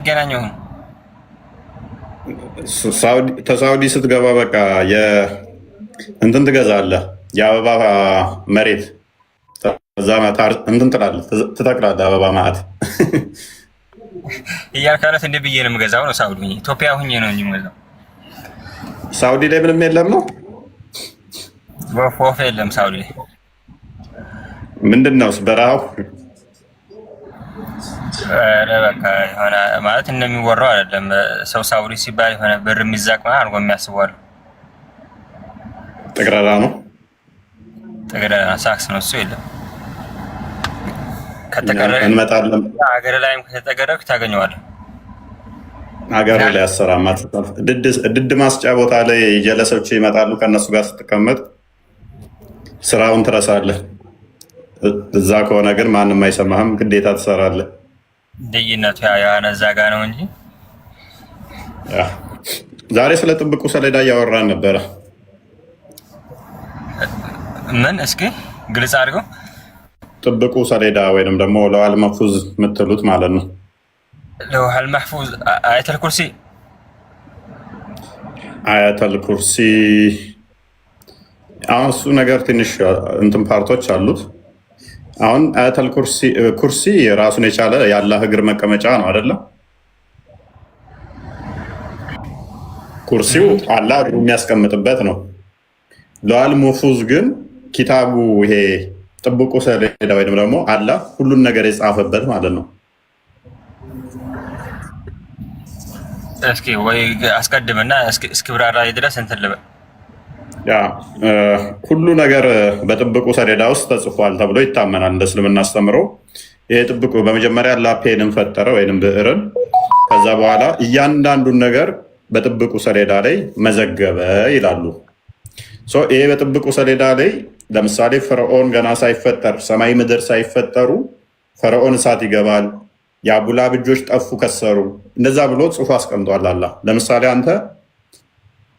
ገናኘው ሳውዲ ስትገባ በቃ እንትን ትገዛለህ፣ የአበባ መሬት እዛ እንትን ትላለህ፣ ትተክላለህ አበባ ማዕት እያልካለት እንደ ብዬ ነው የምገዛው ነው። ሳውዲ ኢትዮጵያ ሁኜ ነው እንጂ የምገዛው። ሳውዲ ላይ ምንም የለም ነው። ወፍ የለም ሳውዲ ላይ። ምንድን ነው በረሃው? በቃ የሆነ ማለት እንደሚወራው አይደለም። ሰው ሳውዲ ሲባል የሆነ ብር የሚዛቅ ማለት አድርጎ የሚያስበዋል። ጥቅረራ ነው፣ ጥቅረራ ሳክስ ነው። እሱ የለም። እንመጣለን። ሀገር ላይም ከተጠገረክ ታገኘዋለህ። ሀገር ላይ አሰራማ ድድ ማስጫ ቦታ ላይ ጀለሶች ይመጣሉ። ከእነሱ ጋር ስትቀመጥ ስራውን ትረሳለህ። እዛ ከሆነ ግን ማንም አይሰማህም፣ ግዴታ ትሰራለህ። ልዩነቱ የሆነ እዛ ጋ ነው እንጂ። ዛሬ ስለ ጥብቁ ሰሌዳ እያወራን ነበረ። ምን እስኪ ግልጽ አድርገው። ጥብቁ ሰሌዳ ወይንም ደግሞ ለዋል መሕፉዝ የምትሉት ማለት ነው። ለዋል መሕፉዝ አያተል ኩርሲ፣ አያተል ኩርሲ። አሁን እሱ ነገር ትንሽ እንትን ፓርቶች አሉት። አሁን አያተል ኩርሲ ራሱን የቻለ የአላህ እግር መቀመጫ ነው አይደለም? ኩርሲው አላህ እግሩ የሚያስቀምጥበት ነው። ለዋል መሕፉዝ ግን ኪታቡ ይሄ ጥብቁ ሰሌዳ ወይም ደግሞ አላህ ሁሉን ነገር የጻፈበት ማለት ነው። እስኪ ወይ አስቀድምና እስክብራራ ድረስ እንትን ልበል። ሁሉ ነገር በጥብቁ ሰሌዳ ውስጥ ተጽፏል ተብሎ ይታመናል። እንደ እስልምና አስተምሮ ይሄ ጥብቁ በመጀመሪያ ላፔንን ፈጠረ ወይም ብዕርን። ከዛ በኋላ እያንዳንዱን ነገር በጥብቁ ሰሌዳ ላይ መዘገበ ይላሉ። ይሄ በጥብቁ ሰሌዳ ላይ ለምሳሌ ፈርዖን ገና ሳይፈጠር ሰማይ ምድር ሳይፈጠሩ ፈርዖን እሳት ይገባል፣ የአቡላብ እጆች ጠፉ ከሰሩ፣ እንደዛ ብሎ ጽሑፍ አስቀምጧል አላህ። ለምሳሌ አንተ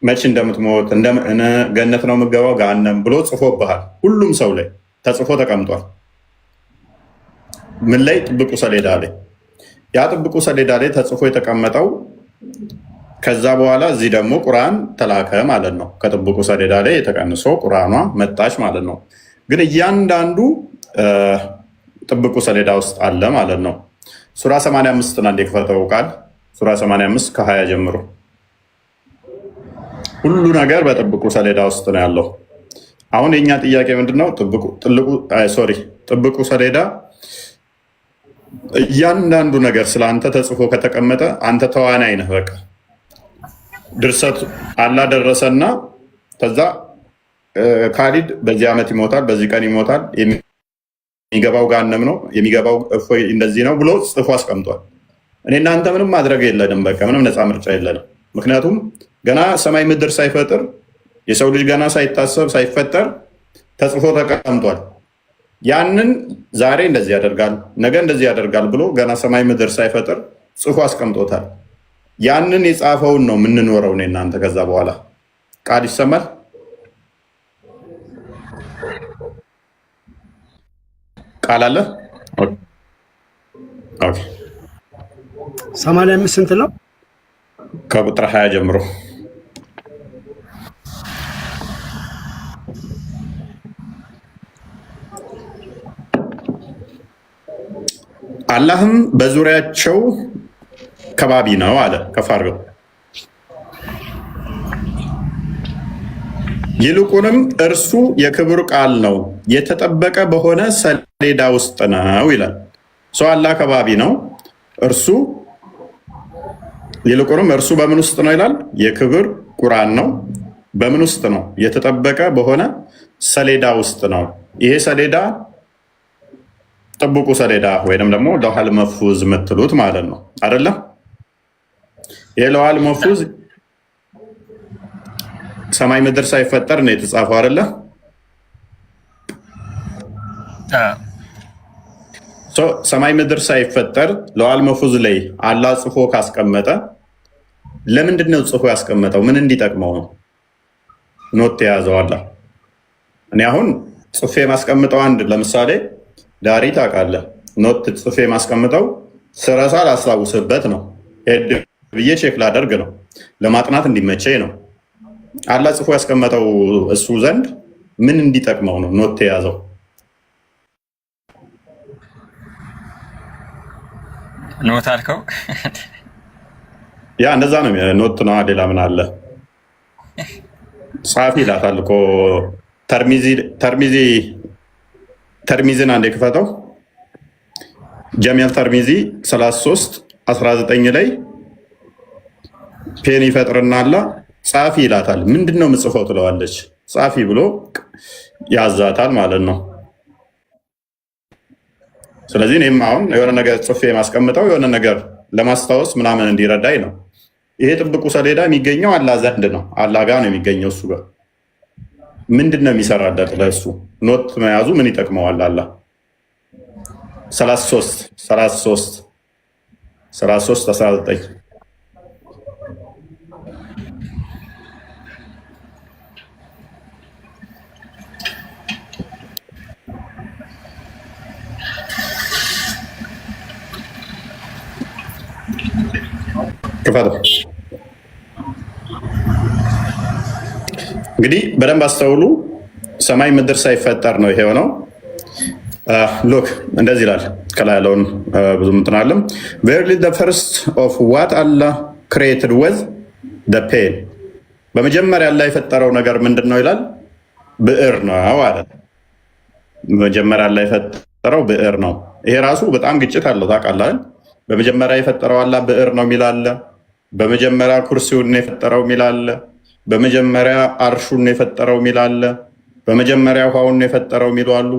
መቼ እንደምትሞት ገነት ነው የምገባው ገሃነም ብሎ ጽፎብሃል። ሁሉም ሰው ላይ ተጽፎ ተቀምጧል። ምን ላይ? ጥብቁ ሰሌዳ ላይ። ያ ጥብቁ ሰሌዳ ላይ ተጽፎ የተቀመጠው ከዛ በኋላ እዚህ ደግሞ ቁርአን ተላከ ማለት ነው። ከጥብቁ ሰሌዳ ላይ የተቀንሶ ቁርአኗ መጣች ማለት ነው። ግን እያንዳንዱ ጥብቁ ሰሌዳ ውስጥ አለ ማለት ነው። ሱራ 85 ና እንደከፈተው ቃል ሱራ 85 ከ20 ጀምሮ ሁሉ ነገር በጥብቁ ሰሌዳ ውስጥ ነው ያለው። አሁን የኛ ጥያቄ ምንድነው? ጥብቁ ሰሌዳ እያንዳንዱ ነገር ስለ አንተ ተጽፎ ከተቀመጠ አንተ ተዋናይ ነህ። በቃ ድርሰት አላህ ደረሰና ከዛ ካሊድ በዚህ ዓመት ይሞታል፣ በዚህ ቀን ይሞታል፣ የሚገባው ገሃነም ነው፣ የሚገባው እፎይ እንደዚህ ነው ብሎ ጽፎ አስቀምጧል። እኔ እናንተ ምንም ማድረግ የለንም። በቃ ምንም ነፃ ምርጫ የለንም። ምክንያቱም ገና ሰማይ ምድር ሳይፈጥር የሰው ልጅ ገና ሳይታሰብ ሳይፈጠር ተጽፎ ተቀምጧል። ያንን ዛሬ እንደዚህ ያደርጋል፣ ነገ እንደዚህ ያደርጋል ብሎ ገና ሰማይ ምድር ሳይፈጥር ጽፎ አስቀምጦታል። ያንን የጻፈውን ነው የምንኖረው እኔ እናንተ። ከዛ በኋላ ቃል ይሰማል። ቃል አለ። 85 ስንት ነው? ከቁጥር 20 ጀምሮ አላህም በዙሪያቸው ከባቢ ነው አለ። ከፍ አድርገው። ይልቁንም እርሱ የክብር ቃል ነው የተጠበቀ በሆነ ሰሌዳ ውስጥ ነው ይላል። ሰው አላህ ከባቢ ነው። ይልቁንም እርሱ በምን ውስጥ ነው ይላል? የክብር ቁርአን ነው። በምን ውስጥ ነው? የተጠበቀ በሆነ ሰሌዳ ውስጥ ነው። ይሄ ሰሌዳ ጥብቁ ሰሌዳ ወይም ደግሞ ለዋል መሕፉዝ የምትሉት ማለት ነው አይደለም? ይሄ ለዋል መሕፉዝ ሰማይ ምድር ሳይፈጠር ነው የተጻፈው አይደለ? ሰማይ ምድር ሳይፈጠር ለዋል መሕፉዝ ላይ አላህ ጽፎ ካስቀመጠ ለምንድን ነው ጽፎ ያስቀመጠው? ምን እንዲጠቅመው ነው ኖት የያዘው አላህ? እኔ አሁን ጽፌ ማስቀምጠው አንድ ለምሳሌ ዳሪ ታውቃለህ፣ ኖት ጽፌ ማስቀምጠው ስረሳ ላስታውስበት ነው። ሄድ ብዬ ቼክ ላደርግ ነው፣ ለማጥናት እንዲመቸኝ ነው። አላህ ጽፎ ያስቀመጠው እሱ ዘንድ ምን እንዲጠቅመው ነው ኖት የያዘው? ኖት አልከው? ያ እንደዛ ነው። ኖት ነው። ሌላ ምን አለ? ጸሐፊ ይላታል እኮ ተርሚዚን አንዴ ክፈተው። ጀሚል ተርሚዚ 33 19 ላይ ፔን ይፈጥርና አላ ጸሐፊ ይላታል። ምንድን ነው የምጽፈው ትለዋለች። ጸሐፊ ብሎ ያዛታል ማለት ነው። ስለዚህ እኔም አሁን የሆነ ነገር ጽፌ የማስቀምጠው የሆነ ነገር ለማስታወስ ምናምን እንዲረዳኝ ነው። ይሄ ጥብቁ ሰሌዳ የሚገኘው አላህ ዘንድ ነው። አላህ ጋር ነው የሚገኘው። እሱ ጋር ምንድን ነው የሚሰራለት? ለእሱ ኖት መያዙ ምን ይጠቅመዋል? አላህ 33 19 ክፈተው። እንግዲህ በደንብ አስተውሉ። ሰማይ ምድር ሳይፈጠር ነው ይሄ ሆነው። ሎክ እንደዚህ ይላል። ከላይ ያለውን ብዙ ምትናለም ቨርሊ ዘ ፈርስት ኦፍ ዋት አላህ ክሬትድ ወዝ ዘ ፔን። በመጀመሪያ ላይ የፈጠረው ነገር ምንድን ነው ይላል? ብዕር ነው አለ። በመጀመሪያ ላይ የፈጠረው ብዕር ነው። ይሄ ራሱ በጣም ግጭት አለው ታውቃለህ። በመጀመሪያ የፈጠረው አላህ ብዕር ነው የሚል አለ። በመጀመሪያ ኩርሲውን የፈጠረው የሚል አለ። በመጀመሪያ አርሹን የፈጠረው የሚል አለ። በመጀመሪያ ውሃውን የፈጠረው የሚሉ አሉ።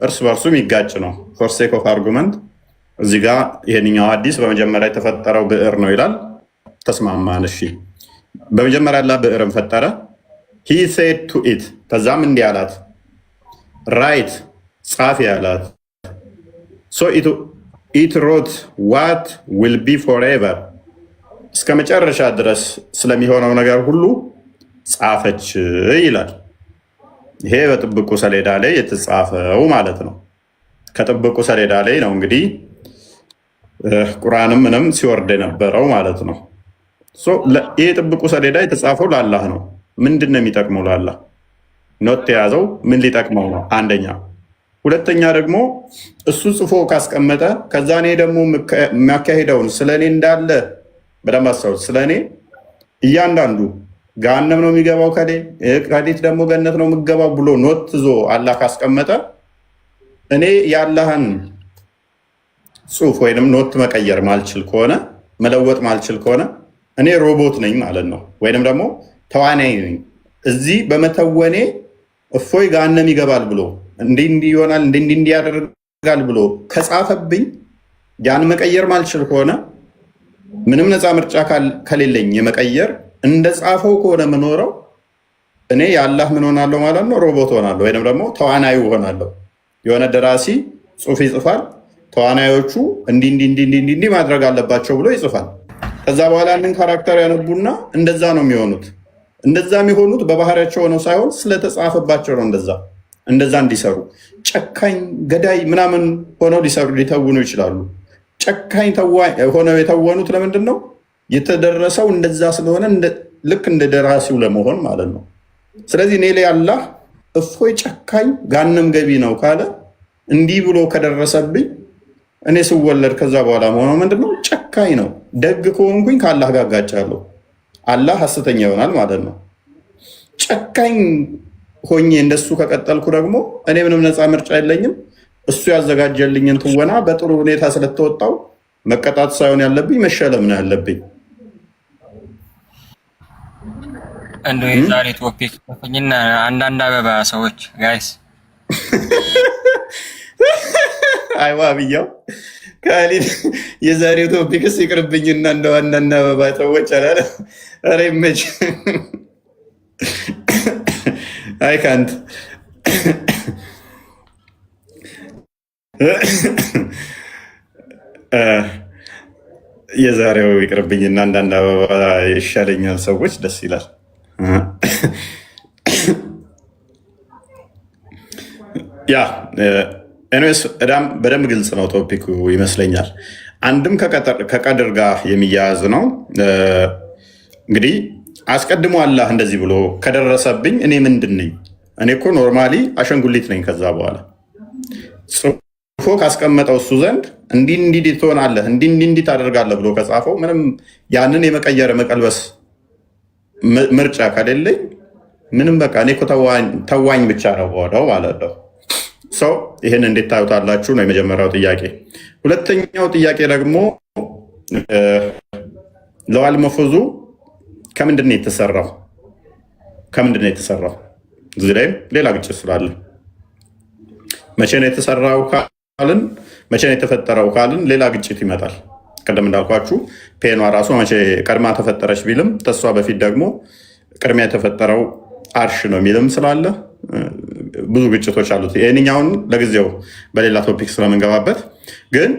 እርስ በርሱ የሚጋጭ ነው። ፎር ሴክ ኦፍ አርጉመንት እዚህ ጋ ይሄንኛው ሐዲስ በመጀመሪያ የተፈጠረው ብዕር ነው ይላል። ተስማማን። እሺ በመጀመሪያ አላህ ብዕርን ፈጠረ። ሂ ሴድ ቱ ኢት ከዛም እንዲህ አላት፣ ራይት ጻፊ አላት። ሶ ኢት ሮት ዋት ዊል ቢ ፎርኤቨር እስከ መጨረሻ ድረስ ስለሚሆነው ነገር ሁሉ ጻፈች ይላል። ይሄ በጥብቁ ሰሌዳ ላይ የተጻፈው ማለት ነው። ከጥብቁ ሰሌዳ ላይ ነው እንግዲህ ቁርአንም ምንም ሲወርድ የነበረው ማለት ነው። ይሄ ጥብቁ ሰሌዳ የተጻፈው ለአላህ ነው። ምንድን ነው የሚጠቅመው ለአላህ? ኖት የያዘው ምን ሊጠቅመው ነው? አንደኛ። ሁለተኛ ደግሞ እሱ ጽፎ ካስቀመጠ ከዛ እኔ ደግሞ የሚያካሂደውን ስለእኔ እንዳለ በደንብ አስታውስ። ስለእኔ እያንዳንዱ ገሃነም ነው የሚገባው ከሌት ደግሞ ገነት ነው የሚገባው ብሎ ኖት ይዞ አላህ ካስቀመጠ እኔ የአላህን ጽሁፍ ወይንም ኖት መቀየር ማልችል ከሆነ መለወጥ ማልችል ከሆነ እኔ ሮቦት ነኝ ማለት ነው። ወይንም ደግሞ ተዋናይ ነኝ። እዚህ በመተወኔ እፎይ ገሃነም ይገባል ብሎ እንዲህ ይሆናል እንዲህ ያደርጋል ብሎ ከጻፈብኝ ያን መቀየር ማልችል ከሆነ ምንም ነፃ ምርጫ ከሌለኝ የመቀየር እንደ ጻፈው ከሆነ የምኖረው እኔ የአላህ ምን ሆናለሁ ማለት ነው? ሮቦት ሆናለሁ፣ ወይም ደግሞ ተዋናዩ ሆናለሁ። የሆነ ደራሲ ጽሁፍ ይጽፋል፣ ተዋናዮቹ እንዲህ ማድረግ አለባቸው ብሎ ይጽፋል። ከዛ በኋላ ያንን ካራክተር ያነቡና እንደዛ ነው የሚሆኑት። እንደዛ የሚሆኑት በባህሪያቸው ሆነው ሳይሆን ስለተጻፈባቸው ነው እንደዛ እንዲሰሩ። ጨካኝ ገዳይ ምናምን ሆነው ሊተውኑ ይችላሉ። ጨካኝ ሆነው የተወኑት ለምንድን ነው? የተደረሰው እንደዛ ስለሆነ ልክ እንደ ደራሲው ለመሆን ማለት ነው። ስለዚህ እኔ ላይ አላህ እፎይ ጨካኝ ገሃነም ገቢ ነው ካለ እንዲህ ብሎ ከደረሰብኝ እኔ ስወለድ ከዛ በኋላ መሆነው ምንድነው? ጨካኝ ነው። ደግ ከሆንኩኝ ከአላህ ጋር ጋጫለሁ፣ አላህ ሐሰተኛ ይሆናል ማለት ነው። ጨካኝ ሆኜ እንደሱ ከቀጠልኩ ደግሞ እኔ ምንም ነፃ ምርጫ የለኝም። እሱ ያዘጋጀልኝን ትወና በጥሩ ሁኔታ ስለተወጣው መቀጣት ሳይሆን ያለብኝ መሸለም ነው ያለብኝ። እንደው የዛሬ ቶፒክ ተፈኝና አንዳንድ አበባ ሰዎች ጋይስ አይዋ ብያው ካሊድ የዛሬው ቶፒክስ ይቅርብኝና እንደው አንዳንድ አበባ ሰዎች አላለ። ኧረ ይመች። አይ ካንት የዛሬው ይቅርብኝና አንዳንድ አበባ ይሻለኛል ሰዎች ደስ ይላል። ያ ኤኒዌይስ በደንብ ግልጽ ነው ቶፒኩ ይመስለኛል። አንድም ከቀድር ጋር የሚያያዝ ነው። እንግዲህ አስቀድሞ አላህ እንደዚህ ብሎ ከደረሰብኝ እኔ ምንድን ነኝ? እኔ እኮ ኖርማሊ አሸንጉሊት ነኝ። ከዛ በኋላ ጽፎ ካስቀመጠው እሱ ዘንድ እንዲህ ትሆናለህ፣ እንዲህ ታደርጋለህ ብሎ ከጻፈው ምንም ያንን የመቀየር መቀልበስ ምርጫ ከሌለኝ ምንም በቃ እኔ እኮ ተዋኝ ብቻ ነው ወደው ማለት ነው። ሰው ይህን እንዴት ታዩታላችሁ ነው የመጀመሪያው ጥያቄ። ሁለተኛው ጥያቄ ደግሞ ለዋል መፉዙ ከምንድን ነው የተሰራው? ከምንድን ነው የተሰራው? እዚህ ላይም ሌላ ግጭት ስላለ መቼ ነው የተሰራው ካልን፣ መቼ ነው የተፈጠረው ካልን ሌላ ግጭት ይመጣል። ቅድም እንዳልኳችሁ ፔኗ ራሱ መቼ ቀድማ ተፈጠረች ቢልም ተሷ በፊት ደግሞ ቅድሚያ የተፈጠረው አርሽ ነው የሚልም ስላለ ብዙ ግጭቶች አሉት። ይህንኛውን ለጊዜው በሌላ ቶፒክ ስለምንገባበት ግን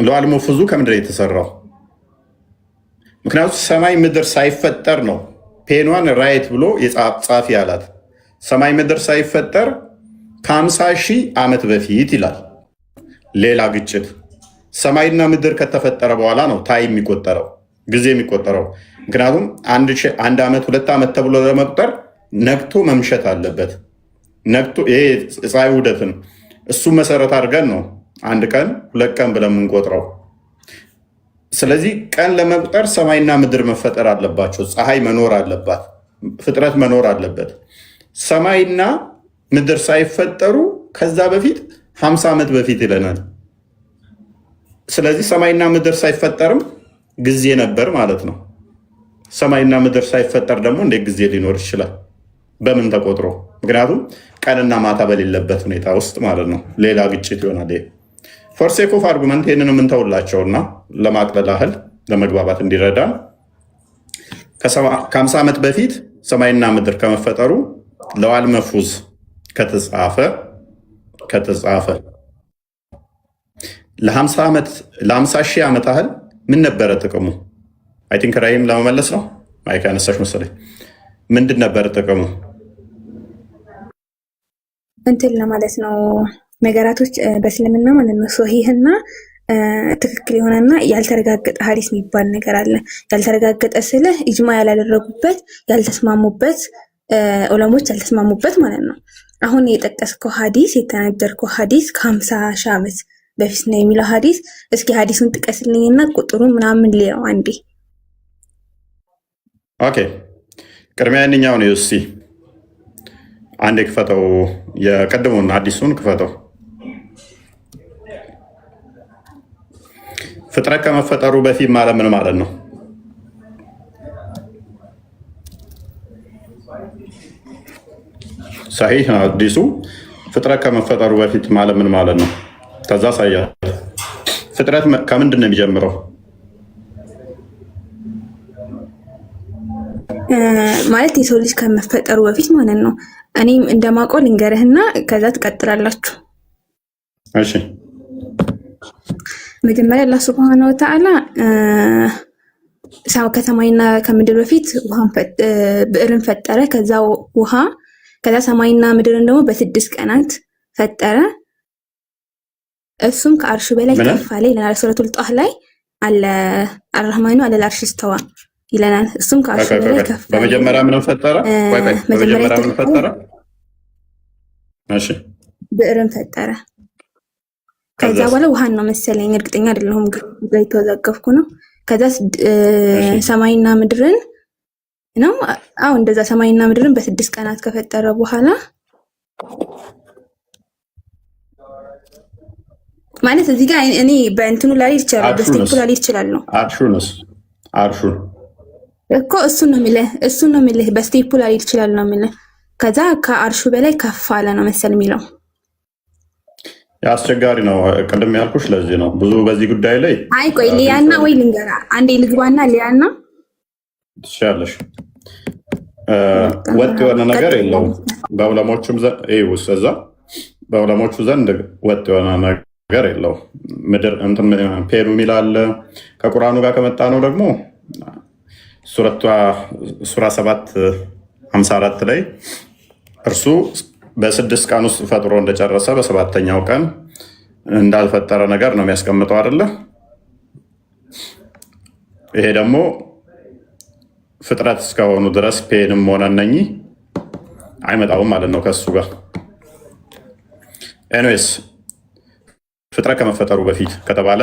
ለዋል መፉዙ ከምንድን ነው የተሰራው? ምክንያቱም ሰማይ ምድር ሳይፈጠር ነው ፔኗን ራይት ብሎ የጻፊ አላት። ሰማይ ምድር ሳይፈጠር ከ50 ሺህ ዓመት በፊት ይላል። ሌላ ግጭት ሰማይና ምድር ከተፈጠረ በኋላ ነው ታይም የሚቆጠረው፣ ጊዜ የሚቆጠረው። ምክንያቱም አንድ ዓመት 2 ዓመት ተብሎ ለመቁጠር ነግቶ መምሸት አለበት። ነግቶ ይሄ ፀሐይ ውደትን እሱ መሰረት አድርገን ነው 1 ቀን 2 ቀን ብለን የምንቆጥረው። ስለዚህ ቀን ለመቁጠር ሰማይና ምድር መፈጠር አለባቸው። ፀሐይ መኖር አለባት፣ ፍጥረት መኖር አለበት። ሰማይና ምድር ሳይፈጠሩ ከዛ በፊት 50 ዓመት በፊት ይለናል። ስለዚህ ሰማይና ምድር ሳይፈጠርም ጊዜ ነበር ማለት ነው። ሰማይና ምድር ሳይፈጠር ደግሞ እንዴት ጊዜ ሊኖር ይችላል? በምን ተቆጥሮ? ምክንያቱም ቀንና ማታ በሌለበት ሁኔታ ውስጥ ማለት ነው። ሌላ ግጭት ይሆናል። ፎር ሴክ ኦፍ አርጉመንት ይህንን የምንተውላቸውና ለማቅለል ያህል ለመግባባት እንዲረዳ ከ50 ዓመት በፊት ሰማይና ምድር ከመፈጠሩ ለዋል መፉዝ ከተጻፈ ለ50 ሺህ ዓመት ያህል ምን ነበረ ጥቅሙ? አይ ቲንክ ራይም ለመመለስ ነው ማይክ ያነሳሽ መሰለኝ። ምንድን ነበረ ጥቅሙ? እንትን ለማለት ነው ነገራቶች በእስልምና ማለት ነው ሶሂህና ትክክል የሆነና ያልተረጋገጠ ሀዲስ የሚባል ነገር አለ። ያልተረጋገጠ ስለ ኢጅማ ያላደረጉበት ያልተስማሙበት ዑለሞች ያልተስማሙበት ማለት ነው። አሁን የጠቀስከው ሀዲስ የተናገርከው ሀዲስ ከ50 ሺህ ዓመት በፊት ነው የሚለው ሀዲስ። እስኪ ሀዲሱን ጥቀስልኝና ቁጥሩ ምናምን ሊለው አንዴ። ኦኬ ቅድሚያ ያንኛው ነው እስቲ አንዴ ክፈተው፣ የቀድሞውን አዲሱን ክፈተው። ፍጥረት ከመፈጠሩ በፊት ማለት ምን ማለት ነው? ሰሂህ አዲሱ ፍጥረት ከመፈጠሩ በፊት ማለት ምን ማለት ነው? ከዛ ሳያ ፍጥረት ከምንድን ነው የሚጀምረው? ማለት የሰው ልጅ ከመፈጠሩ በፊት ማለት ነው። እኔም እንደማውቀው ልንገርህና ከዛ ትቀጥላላችሁ። እሺ መጀመሪያ አላህ ሱብሃነሁ ወተዓላ ከሰማይና ከምድር በፊት ብዕርን ፈጠረ። ከዛ ሰማይና ምድርን ደግሞ በ6 ቀናት ፈጠረ። እሱም ከአርሹ በላይ ከፍ አለ ይለናል። ሱረቱል ጣህ ላይ አለ አርህማኑ አለል አርሽ እስተዋ ይለናል። እሱም ከአርሹ በላይ ከፍ አለ። በመጀመሪያ ምን ፈጠረ? በመጀመሪያ ምን ፈጠረ? እሺ ብዕርን ፈጠረ። ከዛ በኋላ ውሃን ነው መሰለኝ፣ እርግጠኛ አይደለሁም፣ ግን የተወዛገብኩ ነው። ከዛ ሰማይና ምድርን ነው እንደዛ ሰማይና ምድርን በ6 ቀናት ከፈጠረ በኋላ ማለት እዚህ ጋር እኔ በእንትኑ ላይ ይችላል በስቴፕ ላይ ይችላል ነው አርሹን እኮ እሱን ነው የሚልህ በስቴፕ ላይ ይችላል ነው የሚልህ። ከዛ ከአርሹ በላይ ከፍ አለ ነው መሰል የሚለው። አስቸጋሪ ነው። ቅድም ያልኩሽ ለዚህ ነው ብዙ በዚህ ጉዳይ ላይ አይ ቆይ ሊያና ወይ ልንገራ አንዴ ልግባና ሊያና ትችላለሽ። ወጥ የሆነ ነገር የለውም በዑለሞቹ ዘንድ ወጥ የሆነ ነገር የለውም። ምድር እንትን ፔኑ የሚል አለ። ከቁርአኑ ጋር ከመጣ ነው ደግሞ ሱራ 7:54 ላይ እርሱ በ6 ቀን ውስጥ ፈጥሮ እንደጨረሰ በ7ኛው ቀን እንዳልፈጠረ ነገር ነው የሚያስቀምጠው አይደለ? ይሄ ደግሞ ፍጥረት እስከሆኑ ድረስ ፔንም ሆነ እነኚህ አይመጣውም ማለት ነው ከሱ ጋር። ኤኒዌይስ ፍጥረት ከመፈጠሩ በፊት ከተባለ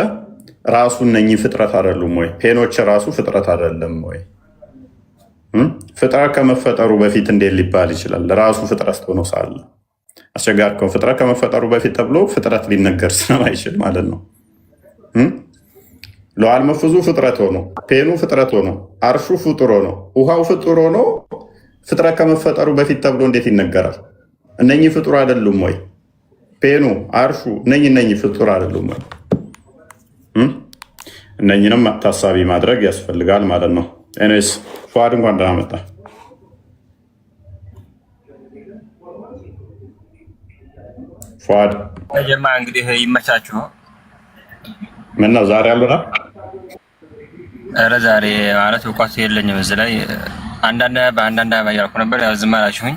ራሱ እነኚህ ፍጥረት አይደሉም ወይ? ፔኖች ራሱ ፍጥረት አይደለም ወይ? ፍጥረት ከመፈጠሩ በፊት እንዴት ሊባል ይችላል? ራሱ ፍጥረት ሆኖ ሳለ አስቸጋሪ ከሆነ ፍጥረት ከመፈጠሩ በፊት ተብሎ ፍጥረት ሊነገር ስለማይችል ማለት ነው። ለዋል መፍዙ ፍጥረት ሆኖ፣ ፔኑ ፍጥረት ሆኖ፣ አርሹ ፍጡር ሆኖ፣ ውሃው ፍጡር ሆኖ ፍጥረት ከመፈጠሩ በፊት ተብሎ እንዴት ይነገራል? እነኚህ ፍጡር አይደሉም ወይ? ፔኑ፣ አርሹ እነኚህ ፍጡር አይደሉም ወይ? እነኚህንም ታሳቢ ማድረግ ያስፈልጋል ማለት ነው። ኤኒዌይስ ፉአድ እንኳን ደህና መጣ። ፉአድ ጀማ እንግዲህ ይመቻችሁ። ምን ነው ዛሬ አሉና? ኧረ ዛሬ ማለት እውቀቱ የለኝም እዚህ ላይ በአንዳንድ እያልኩ ነበር። ያው ዝም አላችሁኝ።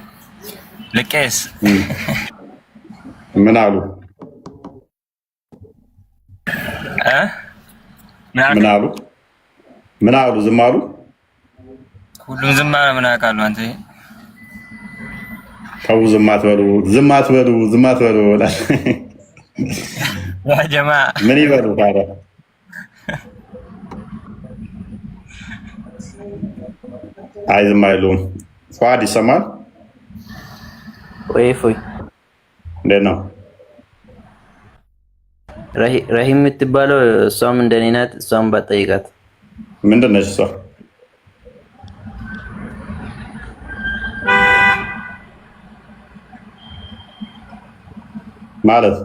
ልቄስ ምን አሉ? ምን አሉ? ዝም አሉ? ሁሉም ዝም አለ። ምን አውቃለሁ አንተ። ተው ዝም አትበሉ። ያ ጀማ ምን ይበሉ ታዲያ? አይ ዝም አይሉም። ፉአድ ይሰማል ወይ? እፎይ እንዴት ነው? ረሂም የምትባለው እሷም እንደኔ ናት። እሷም ባትጠይቃት። ምንድን ነች እሷ? ማለት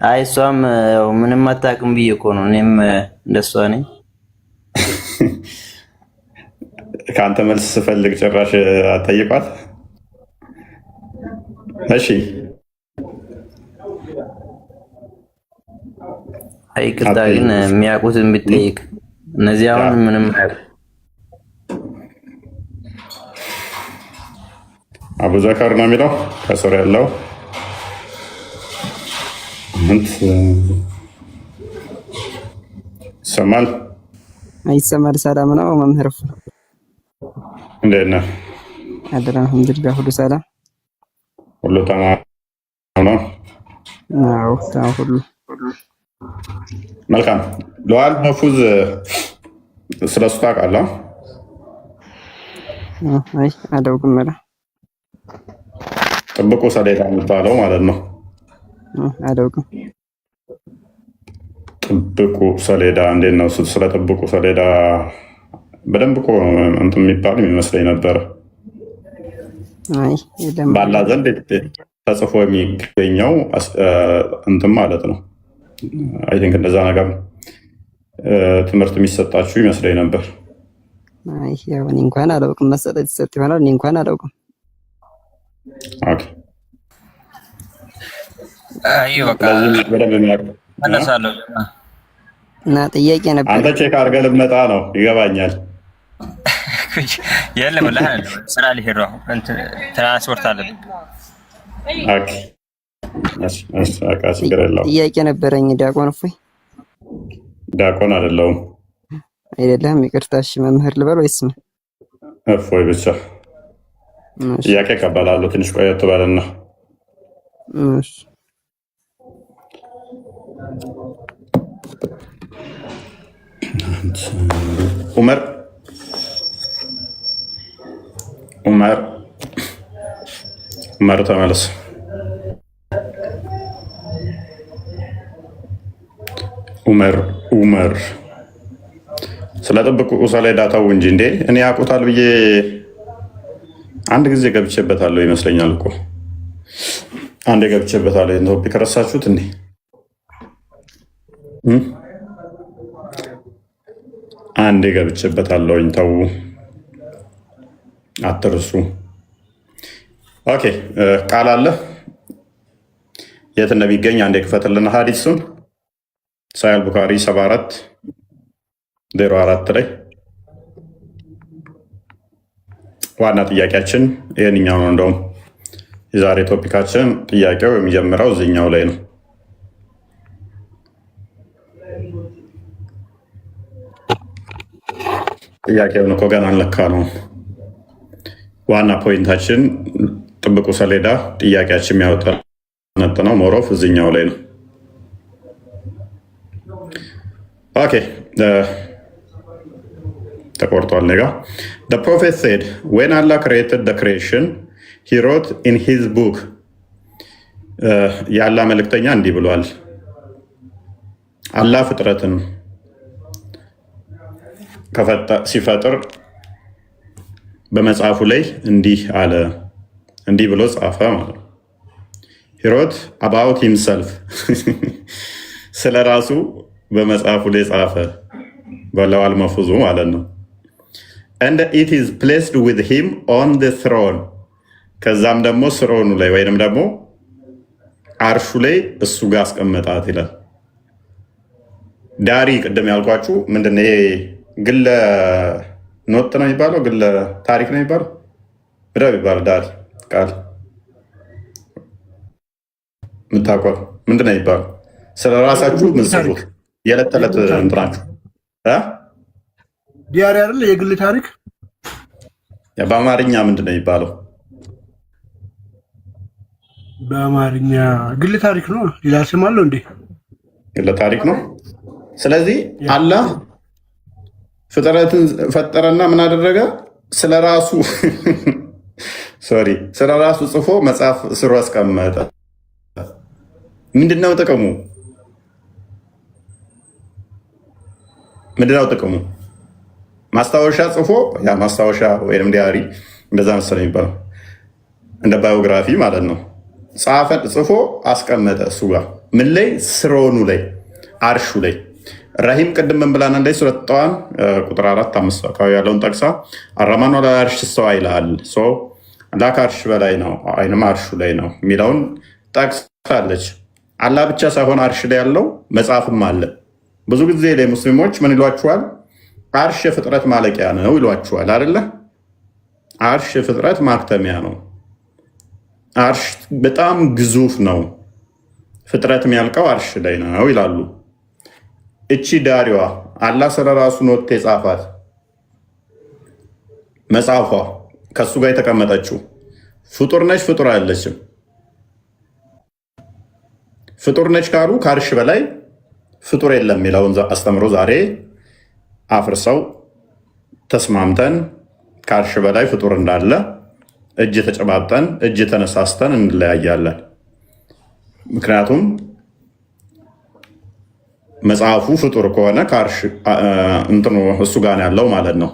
አይ እሷም ያው ምንም አታውቅም ብዬ እኮ ነው። እኔም እንደሷ ነኝ። ከአንተ መልስ ስፈልግ ጭራሽ አትጠይቋት። እሺ አይ ቅጣ ግን የሚያውቁትን ብትጠይቅ። እነዚህ አሁን ምንም አያውቁ። አቡዘከር ነው የሚለው ከስር ያለው ይሰማል? አይሰማል? ሰላም ነው መምህር? እንዴት ነህ? አደራ አልሐምዱሊላህ፣ ሁሉ ሰላም፣ ሁሉ ተማም ነው? አዎ ተማም ሁሉ መልካም። ለዋል መፉዝ ስለሱ ታውቃለህ? አይ አላውቅም። ጥብቁ ሰሌዳ የሚባለው ማለት ነው። አላውቅም። ጥብቁ ሰሌዳ እንዴት ነው? ስለ ጥብቁ ሰሌዳ በደንብ እኮ እንትን የሚባል የሚመስለኝ ነበረ። ባላ ዘንድ ተጽፎ የሚገኘው እንትን ማለት ነው። አይ ቲንክ እንደዛ ነገር ትምህርት የሚሰጣችሁ ይመስለኝ ነበር። አይ ያው እኔ እንኳን አላውቅም። መሰጠት ይሰጥ ይሆናል። እኔ እንኳን አላውቅም። ኦኬ አይ በቃ በደንብ የሚያውቅ እና ጥያቄ ነበር። አንተ ቼክ አድርገህ ልትመጣ ነው ይገባኛል። የለም ስራ ሊሄድ ነው። ትራንስፖርት አለብኝ። ችግር የለውም። ጥያቄ ነበረኝ። ዲያቆን እፎይ? ዲያቆን አይደለሁም። አይደለም? ይቅርታ። እሺ መምህር ልበል ወይስ ምን? እፎይ ብቻ። ጥያቄ እቀበላለሁ። ትንሽ ቆየት በልና ዑመር ተመለስ። ዑመር ስለ ጥብቁ ሰሌዳ ተው እንጂ እንዴ! እኔ ያውቁታል ብዬ አንድ ጊዜ ገብቼበታለሁ ይመስለኛል እኮ አንዴ ገብቼበታለሁ። ቶፒክ ረሳችሁት እንዴ? አንዴ ገብቼበታለሁኝ። ተው አትርሱ። ኦኬ ቃል አለ የት እንደሚገኝ አንዴ ክፈትልና ሀዲሱን ሳሂህ ቡኻሪ 7404 ላይ ዋና ጥያቄያችን ይህንኛው ነው። እንደውም የዛሬ ቶፒካችን ጥያቄው የሚጀምረው እዚህኛው ላይ ነው። ጥያቄውን እኮ ገና አልለካ ነው። ዋና ፖይንታችን ጥብቁ ሰሌዳ ጥያቄያችን የሚያወጣነጥነው ሞሮፍ እዚኛው ላይ ነው። ኦኬ ተቆርጧል። ኔጋ the prophet said when Allah created the creation he wrote in his book የአላህ መልእክተኛ እንዲህ ብሏል። አላህ ፍጥረትን ሲፈጥር በመጽሐፉ ላይ እንዲህ አለ፣ እንዲህ ብሎ ጻፈ ማለት ነው። he wrote about himself ስለ ራሱ በመጽሐፉ ላይ ጻፈ፣ በለዋል መፉዙ ማለት ነው። and it is placed with him on the throne ከዛም ደግሞ ስሮኑ ላይ ወይንም ደግሞ አርሹ ላይ እሱ ጋር አስቀመጣት ይላል። ዳሪ ቅድም ያልኳችሁ ምንድነው? ይሄ ግለ ኖት ነው የሚባለው፣ ግለ ታሪክ ነው የሚባለው፣ ምንድነው የሚባለው? ዳሪ ቃል የምታውቀው ምንድነው የሚባለው? ስለ ራሳችሁ ምጽፉት የዕለት ተዕለት እንትናችሁ ዲያሪ አይደል? የግል ታሪክ በአማርኛ ምንድነው የሚባለው? በአማርኛ ግል ታሪክ ነው። ሌላ ስም አለው እንዴ? ግለ ታሪክ ነው። ስለዚህ አላህ ፍጥረትን ፈጠረና ምን አደረገ? ስለራሱ ስለራሱ ጽፎ መጽሐፍ ስሩ አስቀመጠ። ምንድነው ጥቅሙ? ምንድነው ጥቅሙ? ማስታወሻ ጽፎ ያ ማስታወሻ ወይም ዲያሪ እንደዛ መሰለኝ የሚባለው እንደ ባዮግራፊ ማለት ነው። ጽፎ አስቀመጠ እሱ ጋር ምን ላይ? ስሮኑ ላይ አርሹ ላይ። ረሂም ቅድም ምን ብላን እንደ ሱረት ጣዋን ቁጥር 4-5 አካባቢ ያለውን ጠቅሳ አራማኑ ላ አርሽ ሰው ይላል። አላህ ከአርሽ በላይ ነው አይንም አርሹ ላይ ነው የሚለውን ጠቅሳለች። አላህ ብቻ ሳይሆን አርሽ ላይ ያለው መጽሐፍም አለ። ብዙ ጊዜ ላይ ሙስሊሞች ምን ይሏችኋል? አርሽ የፍጥረት ማለቂያ ነው ይሏችኋል አይደለ? አርሽ የፍጥረት ማክተሚያ ነው። አርሽ በጣም ግዙፍ ነው፣ ፍጥረት የሚያልቀው አርሽ ላይ ነው ይላሉ። እቺ ዳሪዋ አላህ ስለራሱ ኖት የጻፋት መጽሐፏ ከሱ ጋር የተቀመጠችው ፍጡር ነች ፍጡር አይደለችም? ፍጡር ነች ካሉ ከአርሽ በላይ ፍጡር የለም የሚለውን አስተምሮ ዛሬ አፍርሰው ተስማምተን ከአርሽ በላይ ፍጡር እንዳለ እጅ ተጨባጠን እጅ ተነሳስተን እንለያያለን። ምክንያቱም መጽሐፉ ፍጡር ከሆነ ከአርሽ እንትኑ እሱ ጋር ያለው ማለት ነው።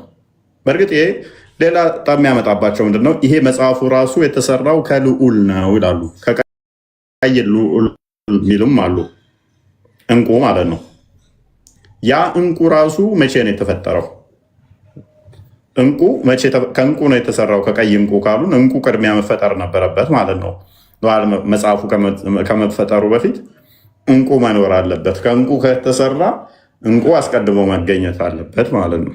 በእርግጥ ይሄ ሌላ ጣም የሚያመጣባቸው ምንድነው? ይሄ መጽሐፉ ራሱ የተሰራው ከልዑል ነው ይላሉ። ከቀይ ልዑል የሚሉም አሉ፣ እንቁ ማለት ነው። ያ እንቁ ራሱ መቼ ነው የተፈጠረው? እንቁ ከእንቁ ነው የተሰራው ከቀይ እንቁ ካሉን እንቁ ቅድሚያ መፈጠር ነበረበት ማለት ነው። መጽሐፉ ከመፈጠሩ በፊት እንቁ መኖር አለበት። ከእንቁ ከተሰራ እንቁ አስቀድሞ መገኘት አለበት ማለት ነው።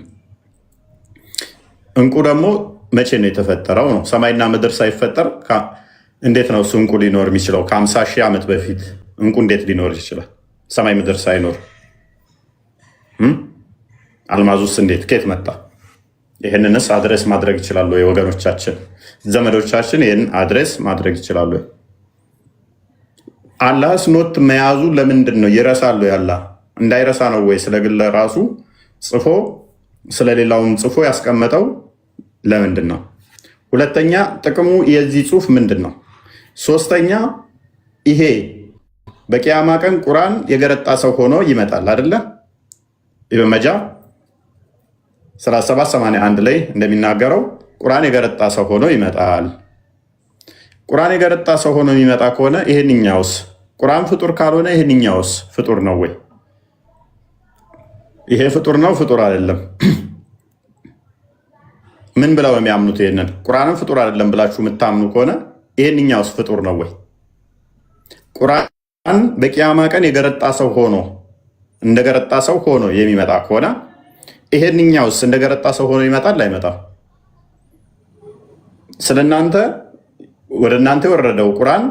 እንቁ ደግሞ መቼ ነው የተፈጠረው ነው? ሰማይና ምድር ሳይፈጠር እንዴት ነው እሱ እንቁ ሊኖር የሚችለው? ከ50 ሺህ ዓመት በፊት እንቁ እንዴት ሊኖር ይችላል? ሰማይ ምድር ሳይኖር አልማዙስ እንዴት ከየት መጣ? ይህንንስ አድሬስ ማድረግ ይችላሉ ወገኖቻችን፣ ዘመዶቻችን ይህን አድሬስ ማድረግ ይችላሉ? አላህስ ኖት መያዙ ለምንድን ነው? ይረሳሉ? ያላ እንዳይረሳ ነው ወይ? ስለግለ ራሱ ጽፎ ስለሌላውም ጽፎ ያስቀመጠው ለምንድን ነው? ሁለተኛ ጥቅሙ የዚህ ጽሁፍ ምንድን ነው? ሶስተኛ ይሄ በቂያማ ቀን ቁርአን የገረጣ ሰው ሆኖ ይመጣል አይደለ? ኢብን መጃ 3781 ላይ እንደሚናገረው ቁርአን የገረጣ ሰው ሆኖ ይመጣል። ቁርአን የገረጣ ሰው ሆኖ የሚመጣ ከሆነ ይሄንኛውስ ቁርአን ፍጡር ካልሆነ ይሄንኛውስ ፍጡር ነው ወይ? ይሄ ፍጡር ነው ፍጡር አይደለም? ምን ብለው የሚያምኑት? ይሄንን ቁርአንን ፍጡር አይደለም ብላችሁ የምታምኑ ከሆነ ይሄንኛውስ ፍጡር ነው ወይ? ቁርአን በቂያማ ቀን የገረጣ ሰው ሆኖ እንደገረጣ ሰው ሆኖ የሚመጣ ከሆነ ይሄንኛውስ እንደገረጣ ሰው ሆኖ ይመጣል አይመጣም? ስለናንተ ወደ እናንተ የወረደው ቁርአን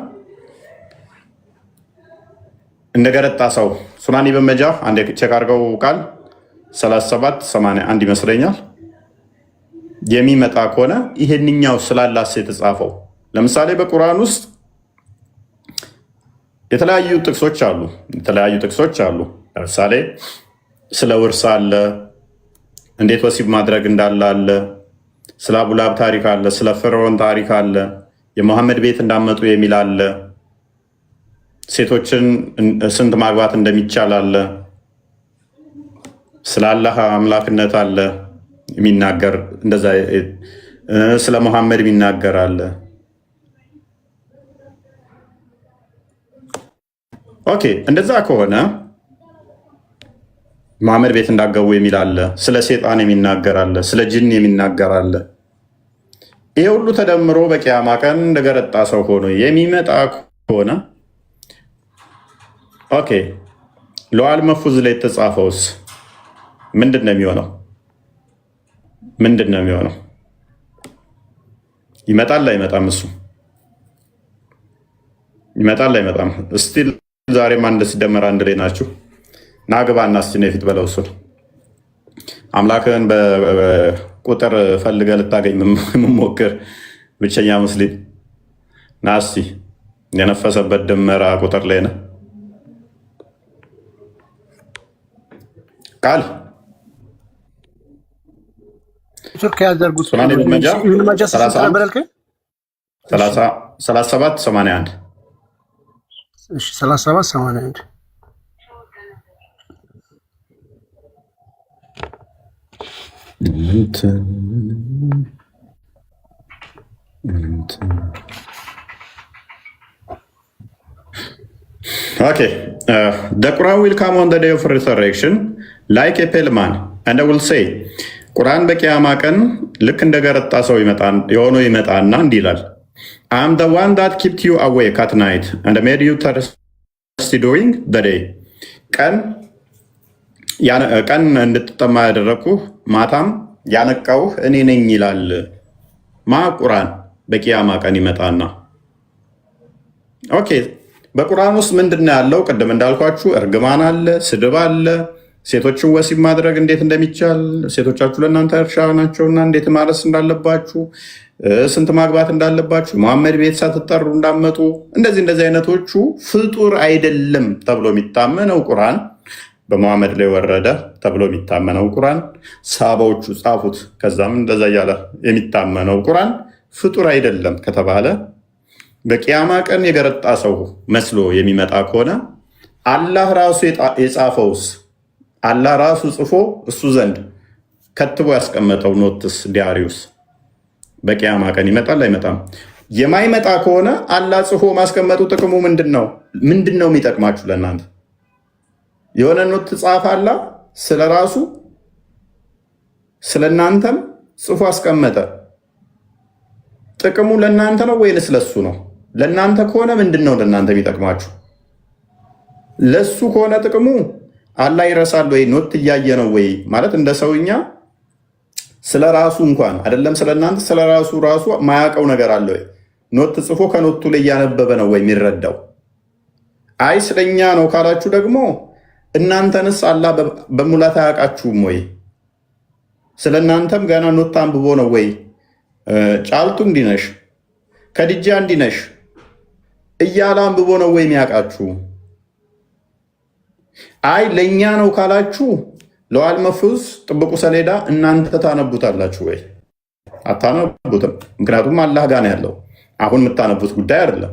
እንደገረጣ ሰው ሱናን ኢብን መጃህ አንድ ቼክ አድርገው ቃል 3781 ይመስለኛል የሚመጣ ከሆነ ይሄንኛው ስላላስ የተጻፈው ለምሳሌ በቁርአን ውስጥ የተለያዩ ጥቅሶች አሉ። ለምሳሌ ስለ ውርስ አለ፣ እንዴት ወሲብ ማድረግ እንዳለ አለ፣ ስለ አቡላብ ታሪክ አለ፣ ስለ ፍርዖን ታሪክ አለ፣ የመሐመድ ቤት እንዳመጡ የሚል አለ፣ ሴቶችን ስንት ማግባት እንደሚቻል አለ፣ ስለ አላህ አምላክነት አለ የሚናገር እንደዛ፣ ስለ መሐመድ የሚናገር አለ። ኦኬ እንደዛ ከሆነ መሐመድ ቤት እንዳገቡ የሚል አለ፣ ስለ ሴጣን የሚናገር አለ፣ ስለ ጅን የሚናገር አለ። ይሄ ሁሉ ተደምሮ በቂያማ ቀን እንደገረጣ ሰው ሆኖ የሚመጣ ከሆነ ኦኬ ለዋል መፉዝ ላይ የተጻፈውስ ምንድን ነው የሚሆነው? ይመጣል አይመጣም? እሱ ይመጣል አይመጣም? እስቲል ዛሬም አንድ ሲደመር አንድ ላይ ናችሁ። ናግባ እና እስቲ ነው የፊት በለው እሱን አምላክህን በቁጥር ፈልገህ ልታገኝ የምሞክር ብቸኛ ሙስሊም ና እስቲ የነፈሰበት ድመራ ቁጥር ላይ ነህ ቃል ቱርክ ያደርጉት 3781 3781 Okay, the Quran will come on the day of resurrection like a pale man, and I will say, ቁርአን በቂያማ ቀን ልክ እንደገረጣ ሰው የሆነ ይመጣና እንዲህ ይላል፣ I am the one that kept you awake at night and made you thirsty during the day. ቀን እንድትጠማ ያደረግኩህ ማታም ያነቃውህ እኔ ነኝ ይላል። ቁርአን በቂያማ ቀን ይመጣና ኦኬ በቁርአን ውስጥ ምንድነው ያለው? ቅድም እንዳልኳችሁ እርግማን አለ፣ ስድብ አለ፣ ሴቶችን ወሲብ ማድረግ እንዴት እንደሚቻል፣ ሴቶቻችሁ ለእናንተ እርሻ ናቸውና እንዴት ማረስ እንዳለባችሁ፣ ስንት ማግባት እንዳለባችሁ፣ መሐመድ ቤት ሳትጠሩ እንዳመጡ፣ እንደዚህ አይነቶቹ ፍጡር አይደለም ተብሎ የሚታመነው ቁርአን በመሐመድ ላይ ወረደ ተብሎ የሚታመነው ቁርአን ሳባዎቹ ጻፉት። ከዛም እንደዛ እያለ የሚታመነው ቁርአን ፍጡር አይደለም ከተባለ በቂያማ ቀን የገረጣ ሰው መስሎ የሚመጣ ከሆነ አላህ ራሱ የጻፈውስ አላህ ራሱ ጽፎ እሱ ዘንድ ከትቦ ያስቀመጠው ኖትስ ዲያሪውስ በቂያማ ቀን ይመጣል አይመጣም? የማይመጣ ከሆነ አላህ ጽፎ ማስቀመጡ ጥቅሙ ምንድን ነው? ምንድን ነው የሚጠቅማችሁ ለእናንተ? የሆነ ኖት ጻፈ አላህ ስለ ራሱ ስለ እናንተም ጽፎ አስቀመጠ። ጥቅሙ ለእናንተ ነው ወይንስ ለሱ ነው? ለእናንተ ከሆነ ምንድን ነው ለእናንተ የሚጠቅማችሁ? ለሱ ከሆነ ጥቅሙ አላህ ይረሳል ወይ? ኖት እያየ ነው ወይ? ማለት እንደ ሰውኛ ስለ ራሱ እንኳን አይደለም ስለ እናንተ ስለ ራሱ ማያውቀው ነገር አለ ወይ? ኖት ጽፎ ከኖቱ ላይ እያነበበ ነው ወይ የሚረዳው? አይ ስለኛ ነው ካላችሁ ደግሞ እናንተንስ አላህ በሙላት አያውቃችሁም ወይ? ስለ እናንተም ገና ኖት አንብቦ ነው ወይ? ጫልቱ እንዲነሽ ከድጃ እንዲነሽ እያለ አንብቦ ነው ወይ የሚያውቃችሁ? አይ ለእኛ ነው ካላችሁ ለዋል መፉዝ ጥብቁ ሰሌዳ እናንተ ታነቡታላችሁ ወይ? አታነቡትም። ምክንያቱም አላህ ጋር ነው ያለው። አሁን የምታነቡት ጉዳይ አይደለም።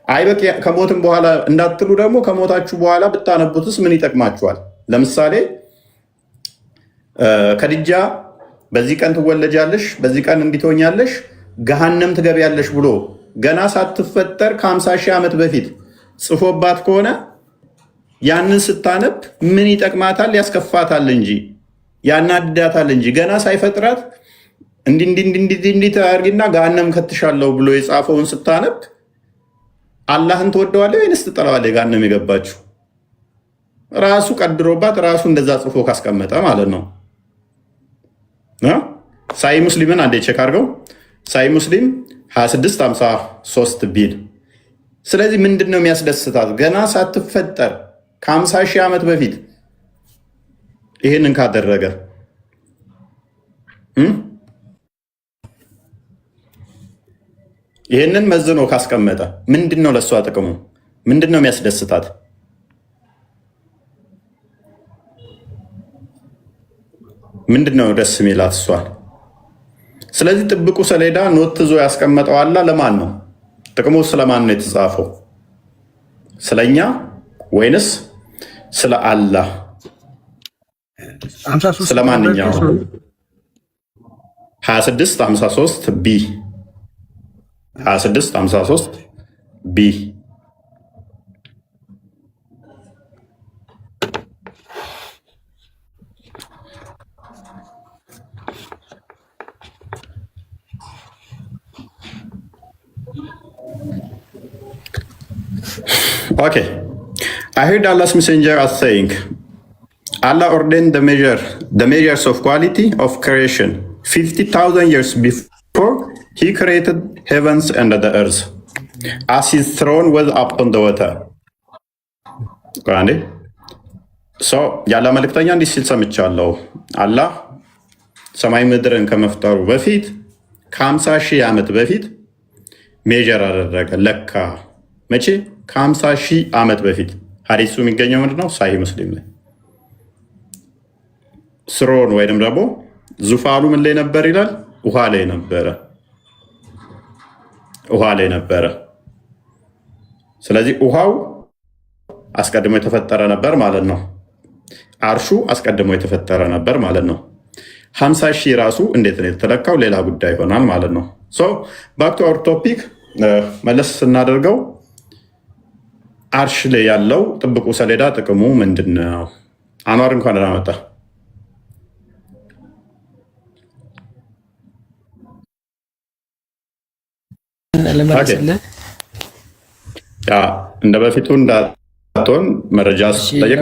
አይ በቃ ከሞትም በኋላ እንዳትሉ ደግሞ ከሞታችሁ በኋላ ብታነቡትስ ምን ይጠቅማችኋል? ለምሳሌ ከድጃ በዚህ ቀን ትወለጃለሽ፣ በዚህ ቀን እንዲትሆኛለሽ፣ ገሃነም ትገቢያለሽ ብሎ ገና ሳትፈጠር ከ50 ሺህ ዓመት በፊት ጽፎባት ከሆነ ያንን ስታነብ ምን ይጠቅማታል? ያስከፋታል እንጂ ያናድዳታል እንጂ ገና ሳይፈጥራት እንዲህ ታርጊና ገሃነም ከትሻለሁ ብሎ የጻፈውን ስታነብ አላህን ትወደዋለህ ወይንስ ትጠላዋለህ? ገሃነም የገባችው ራሱ ቀድሮባት ራሱ እንደዛ ጽፎ ካስቀመጠ ማለት ነው። ሳይ ሙስሊምን አንዴ ቼክ አድርገው። ሳይ ሙስሊም 2653 ቢል። ስለዚህ ምንድን ነው የሚያስደስታት? ገና ሳትፈጠር ከ50 ሺህ ዓመት በፊት ይህንን ካደረገ ይህንን መዝኖ ካስቀመጠ ምንድን ነው ለእሷ ጥቅሙ? ምንድን ነው የሚያስደስታት? ምንድን ነው ደስ የሚላት እሷን? ስለዚህ ጥብቁ ሰሌዳ ኖት ይዞ ያስቀመጠው አላህ ለማን ነው? ጥቅሙ ስለማን ነው የተጻፈው? ስለኛ ወይንስ ስለ አላህ? ስለማንኛው? 2653 ቢ 2653 ቢ Okay. I heard Allah's messenger as saying, Allah ordained the measures of quality of creation 50,000 years before He created heavens and the earth, as His throne was upon the water. ያለ መልእክተኛ እንዲህ ሲል ሰምቻለሁ። አላህ ሰማይ ምድርን ከመፍጠሩ በፊት ከ50 ሺህ ዓመት በፊት ሜጀር አደረገ፣ ለካ። መቼ? ከ50 ሺህ ዓመት በፊት። ሀዲሱ የሚገኘው ምንድነው? ሳሂህ ሙስሊም ላይ። ስሮን ወይንም ደግሞ ዙፋኑ ምን ላይ ነበር ይላል? ውሃ ላይ ነበረ። ውሃ ላይ ነበረ። ስለዚህ ውሃው አስቀድሞ የተፈጠረ ነበር ማለት ነው። አርሹ አስቀድሞ የተፈጠረ ነበር ማለት ነው። 50 ሺህ ራሱ እንዴት ነው የተለካው? ሌላ ጉዳይ ይሆናል ማለት ነው። ሶ ባክ ቱ አወር ቶፒክ መለስ ስናደርገው አርሽ ላይ ያለው ጥብቁ ሰሌዳ ጥቅሙ ምንድን ነው? አኗር እንኳን ደህና መጣ። እንደ በፊቱ እንዳትሆን መረጃ ስጠየቅ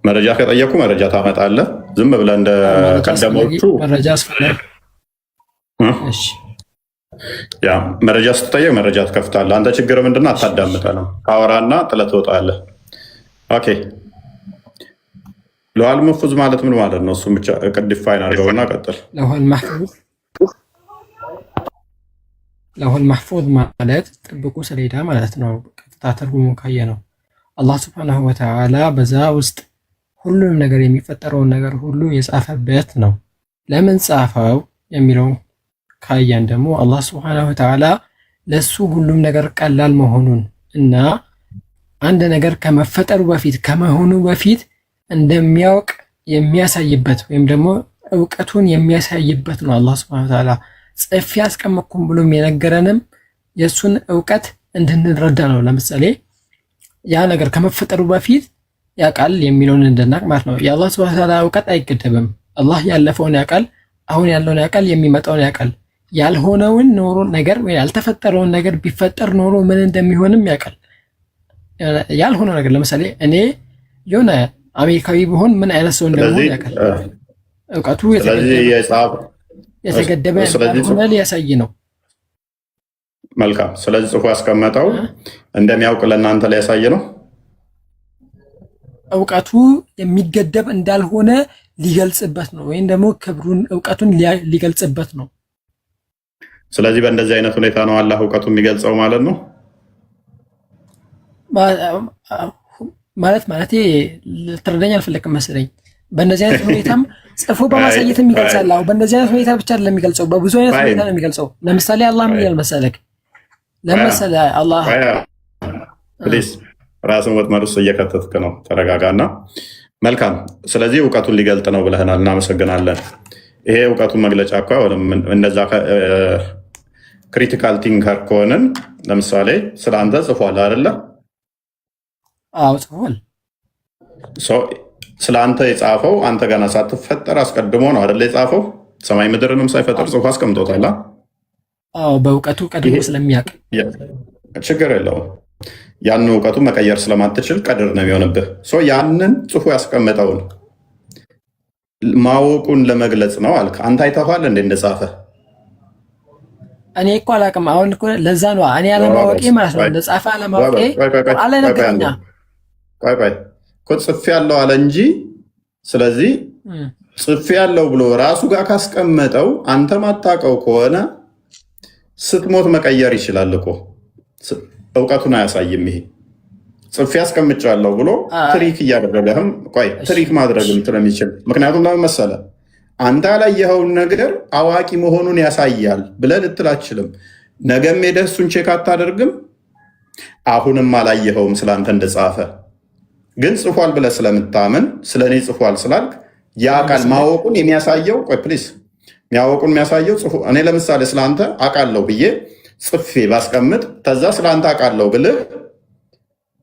መረጃ ከጠየቁ መረጃ ታመጣለህ። ዝም ብለህ እንደ ቀደሞቹ መረጃ ስትጠየቅ መረጃ ትከፍታለህ። አንተ ችግር ምንድነው? አታዳምጠንም። አወራና ጥለህ ትወጣለህ። ኦኬ። ለውሃል መሕፉዝ ማለት ምን ማለት ነው? እሱም ብቻ ዲፋይን አድርገውና ቀጥል። ለውሃል መሕፉዝ ማለት ጥብቁ ሰሌዳ ማለት ነው። ቀጥታ ትርጉሙን ካየ ነው አላህ ሱብሓነሁ ወተዓላ በዛ ውስጥ ሁሉንም ነገር የሚፈጠረውን ነገር ሁሉ የጻፈበት ነው። ለምን ጻፈው የሚለው ካያን ደግሞ አላህ ሱብሓነሁ ወተዓላ ለሱ ሁሉም ነገር ቀላል መሆኑን እና አንድ ነገር ከመፈጠሩ በፊት ከመሆኑ በፊት እንደሚያውቅ የሚያሳይበት ወይም ደግሞ እውቀቱን የሚያሳይበት ነው። አላህ ሱብሓነሁ ወተዓላ ጽፌ አስቀመጥኩም ብሎ የነገረንም የሱን እውቀት እንድንረዳ ነው። ለምሳሌ ያ ነገር ከመፈጠሩ በፊት ያውቃል የሚለውን እንድናቅ ማለት ነው። የአላህ ሱብሓነሁ ወተዓላ እውቀት አይገደብም። አላህ ያለፈውን ያውቃል፣ አሁን ያለውን ያውቃል፣ የሚመጣውን ያውቃል። ያልሆነውን ኖሮ ነገር ወይ ያልተፈጠረውን ነገር ቢፈጠር ኖሮ ምን እንደሚሆንም ያውቃል። ያልሆነው ነገር ለምሳሌ እኔ የሆነ አሜሪካዊ ብሆን ምን አይነት ሰው እንደምሆን ያውቃል። እውቀቱ የተገደበ ያልሆነ ሊያሳይ ነው። መልካም። ስለዚህ ጽፎ ያስቀመጠው እንደሚያውቅ ለእናንተ ሊያሳይ ነው። እውቀቱ የሚገደብ እንዳልሆነ ሊገልጽበት ነው፣ ወይም ደግሞ ክብሩን እውቀቱን ሊገልጽበት ነው። ስለዚህ በእንደዚህ አይነት ሁኔታ ነው አላህ እውቀቱ የሚገልጸው ማለት ነው። ማለት ልትረዳኝ አልፈለግም መሰለኝ። በእነዚህ አይነት ሁኔታም ጽፎ በማሳየትም ይገልጻል። በእነዚህ አይነት ሁኔታ ብቻ አይደለም የሚገልጸው፣ በብዙ አይነት ሁኔታ ነው የሚገልጸው። ለምሳሌ አላህ ምን ይላል መሰለክ? ለምሳሌ አላህ ፕሊዝ ራስን ወጥመድ ውስጥ እየከተትክ ነው። ተረጋጋና። መልካም። ስለዚህ እውቀቱን ሊገልጥ ነው ብለህናል፣ እናመሰግናለን። ይሄ እውቀቱን መግለጫ እኮ እንደዛ ክሪቲካል ቲንከር ከሆንን ለምሳሌ ስለ አንተ ጽፏል አይደለ? አዎ ጽፏል። ስለ አንተ የጻፈው አንተ ገና ሳትፈጠር አስቀድሞ ነው አይደለ የጻፈው? ሰማይ ምድርንም ሳይፈጠር ጽፎ አስቀምጦታል። አዎ በእውቀቱ ቀድሞ ስለሚያውቅ ችግር የለውም። ያን እውቀቱን መቀየር ስለማትችል ቀድር ነው የሚሆንብህ። ያንን ጽፎ ያስቀመጠውን ማወቁን ለመግለጽ ነው አልክ። አንተ አይተኸዋል እንዴ እንደጻፈ? እኔ እኮ አላውቅም። አሁን እኮ ለዛ ነው እኔ አለማወቄ ማለት ነው። እንደጻፈ አለማወቄ አለ ነገርኛ ቆይ እኮ ጽፌ ያለው አለ እንጂ። ስለዚህ ጽፌ ያለው ብሎ ራሱ ጋር ካስቀመጠው አንተ ማታውቀው ከሆነ ስትሞት መቀየር ይችላል እኮ እውቀቱን አያሳይም። ይሄ ጽፌ አስቀምጫለሁ ብሎ ትሪክ እያደረገህም ትሪክ ማድረግም ስለሚችል ምክንያቱም ለምን መሰለህ አንተ ያላየኸውን ነገር አዋቂ መሆኑን ያሳያል ብለህ ልትል አትችልም። ነገም ሄደህ እሱን ቼክ አታደርግም። አሁንም አላየኸውም ስለአንተ እንደጻፈ ግን ጽፏል ብለህ ስለምታምን ስለኔ ጽፏል ስላልክ ያ ቃል ማወቁን የሚያሳየው ፕሊስ የሚያወቁን የሚያሳየው እኔ ለምሳሌ ስለአንተ አውቃለሁ ብዬ ጽፌ ባስቀምጥ ተዛ ስለአንተ አውቃለሁ ብልህ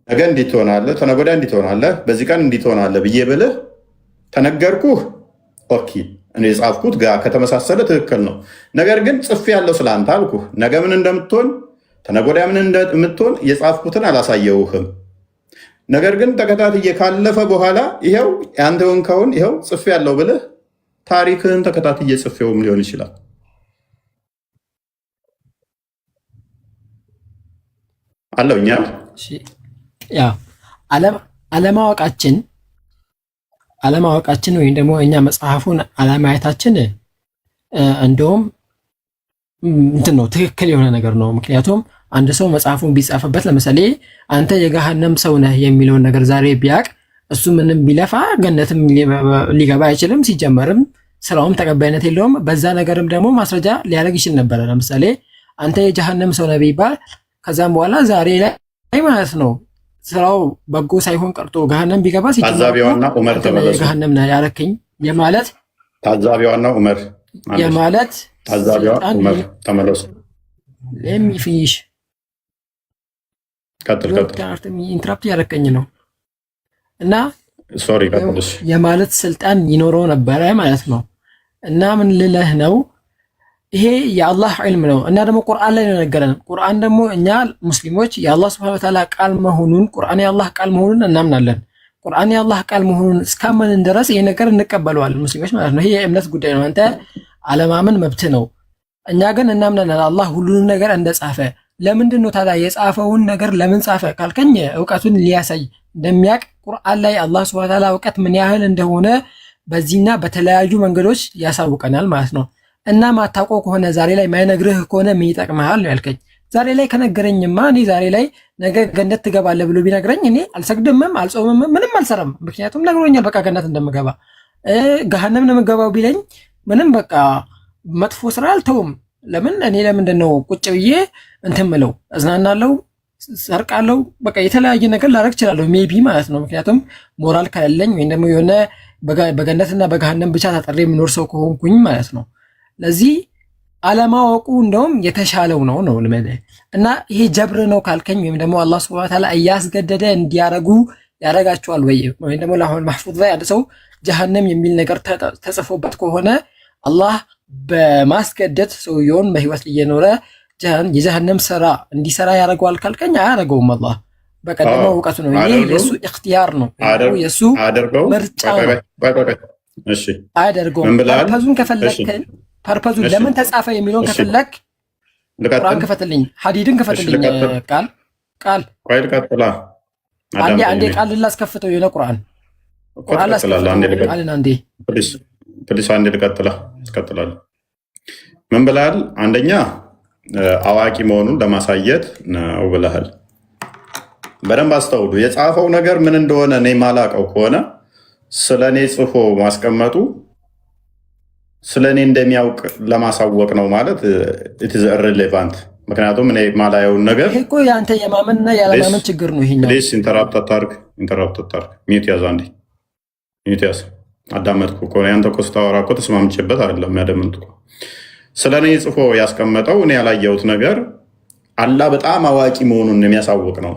ነገ እንዲህ ትሆናለህ፣ ተነገ ወዲያ እንዲህ ትሆናለህ፣ በዚህ ቀን እንዲህ ትሆናለህ ብዬ ብልህ ተነገርኩህ። ኦኬ እኔ የጻፍኩት ጋር ከተመሳሰለ ትክክል ነው። ነገር ግን ጽፌ ያለው ስለአንተ አልኩህ። ነገ ምን እንደምትሆን ተነገ ወዲያ ምን እንደምትሆን የጻፍኩትን አላሳየውህም። ነገር ግን ተከታትዬ ካለፈ በኋላ ይኸው ያንተ የሆንከውን ይኸው ጽፌ ያለው ብልህ ታሪክህን ተከታትዬ ጽፌውም ሊሆን ይችላል። አለው እኛ አለማወቃችን ወይም ደግሞ እኛ መጽሐፉን አለማየታችን እንደውም እንትን ነው ትክክል የሆነ ነገር ነው። ምክንያቱም አንድ ሰው መጽሐፉን ቢጻፍበት ለምሳሌ አንተ የገሃነም ሰው ነህ የሚለውን ነገር ዛሬ ቢያቅ እሱ ምንም ቢለፋ ገነትም ሊገባ አይችልም። ሲጀመርም ስራውም ተቀባይነት የለውም። በዛ ነገርም ደግሞ ማስረጃ ሊያደርግ ይችል ነበረ። ለምሳሌ አንተ የጀሃነም ሰው ነህ ቢባል ከዛም በኋላ ዛሬ ላይ ማለት ነው ስራው በጎ ሳይሆን ቀርቶ ገሃነም ቢገባ ታዛቢዋና ዑመር ተመለሱ። ገሃነም ነህ ያረከኝ የማለት ታዛቢዋና ዑመር የማለት ታዛቢዋ ዑመር ተመለሱ። ለሚፊሽ ቀጥል ኢንትራፕት ያረከኝ ነው እና ሶሪ ቀጥልሽ የማለት ስልጣን ይኖረው ነበረ ማለት ነው። እና ምን ልለህ ነው ይሄ የአላህ ዒልም ነው። እና ደግሞ ቁርአን ላይ ነው ነገረን። ቁርአን ደግሞ እኛ ሙስሊሞች የአላህ Subhanahu Wa Ta'ala ቃል መሆኑን ቁርአን የአላህ ቃል መሆኑን እናምናለን። ቁርአን የአላህ ቃል መሆኑን እስካመንን ድረስ ይሄ ነገር እንቀበለዋለን ሙስሊሞች ማለት ነው። ይሄ የእምነት ጉዳይ ነው። አንተ አለማመን መብት ነው። እኛ ግን እናምናለን አላህ ሁሉንም ነገር እንደጻፈ። ለምንድን ነው ታዲያ የጻፈውን ነገር ለምን ጻፈ ካልከኝ እውቀቱን ሊያሳይ እንደሚያውቅ ቁርአን ላይ አላህ Subhanahu Wa Ta'ala እውቀት ምን ያህል እንደሆነ በዚህና በተለያዩ መንገዶች ያሳውቀናል ማለት ነው። እና ማታውቀው ከሆነ ዛሬ ላይ ማይነግርህ ከሆነ ምን ይጠቅምሃል ነው ያልከኝ። ዛሬ ላይ ከነገረኝማ እኔ ዛሬ ላይ ነገ ገነት ትገባለህ ብሎ ቢነግረኝ እኔ አልሰግድምም አልጾምም ምንም አልሰራም። ምክንያቱም ነግሮኛል በቃ ገነት እንደምገባ። ገሃነም ነው የምገባው ቢለኝ ምንም በቃ መጥፎ ስራ አልተውም። ለምን እኔ ለምንድን ነው ቁጭ ብዬ እንትን ምለው እዝናናለሁ፣ ሰርቃለሁ፣ በቃ የተለያየ ነገር ላደርግ እችላለሁ ሜቢ ማለት ነው። ምክንያቱም ሞራል ከሌለኝ ወይም ደግሞ የሆነ በገነትና በገሃነም ብቻ ታጠሬ የምኖር ሰው ከሆንኩኝ ማለት ነው። ለዚህ አለማወቁ እንደውም የተሻለው ነው ልመደ እና ይሄ ጀብር ነው ካልከኝ ወይም ደግሞ አላህ Subhanahu Wa Ta'ala እያስገደደ እንዲያረጉ ያረጋቸዋል ወይም ደግሞ ለአሁን ማህፉዝ ላይ አንድ ሰው ጀሃነም የሚል ነገር ተጽፎበት ከሆነ አላህ በማስገደድ ሰውየውን በህይወት እየኖረ የጀሃነም ስራ እንዲሰራ ያረጋዋል ካልከኝ አያረገውም። አላህ በቀደመው እውቀቱ ነው። ይሄ የሱ ኢኽቲያር ነው፣ የሱ ምርጫ ነው። እሺ አያደርገውም። ፐርፐዙ ለምን ተጻፈ የሚለውን ከፈለክ ቁርአን ክፈትልኝ፣ ሐዲድን ክፈትልኝ። ቃል ቆይ ልቀጥላ አንዴ ቃል ላስከፍተው የሆነ ቁርአን ላስከፍተው አንዴ ፕሊስ አንዴ ልቀጥላ ትቀጥላለህ። ምን ብለሃል? አንደኛ አዋቂ መሆኑን ለማሳየት ነው ብለሃል። በደንብ አስተውሉ። የጻፈው ነገር ምን እንደሆነ እኔ ማላቀው ከሆነ ስለ እኔ ጽፎ ማስቀመጡ ስለ እኔ እንደሚያውቅ ለማሳወቅ ነው ማለት ኢትዝ ኢሬሌቫንት። ምክንያቱም እኔ ማላየውን ነገር እኮ ያንተ የማመንና ያለማመን ችግር ነው። ይሄኛው ፕሊስ ኢንተራፕት አታርግ። ሚዩት ያዝ፣ አንዴ ሚዩት ያዝ። አዳመጥኩ እኮ ያንተ እኮ ስታወራ እኮ ተስማምቼበት አይደለም ያደመጥኩ። ስለ እኔ ጽፎ ያስቀመጠው እኔ ያላየሁት ነገር አላህ በጣም አዋቂ መሆኑን የሚያሳውቅ ነው።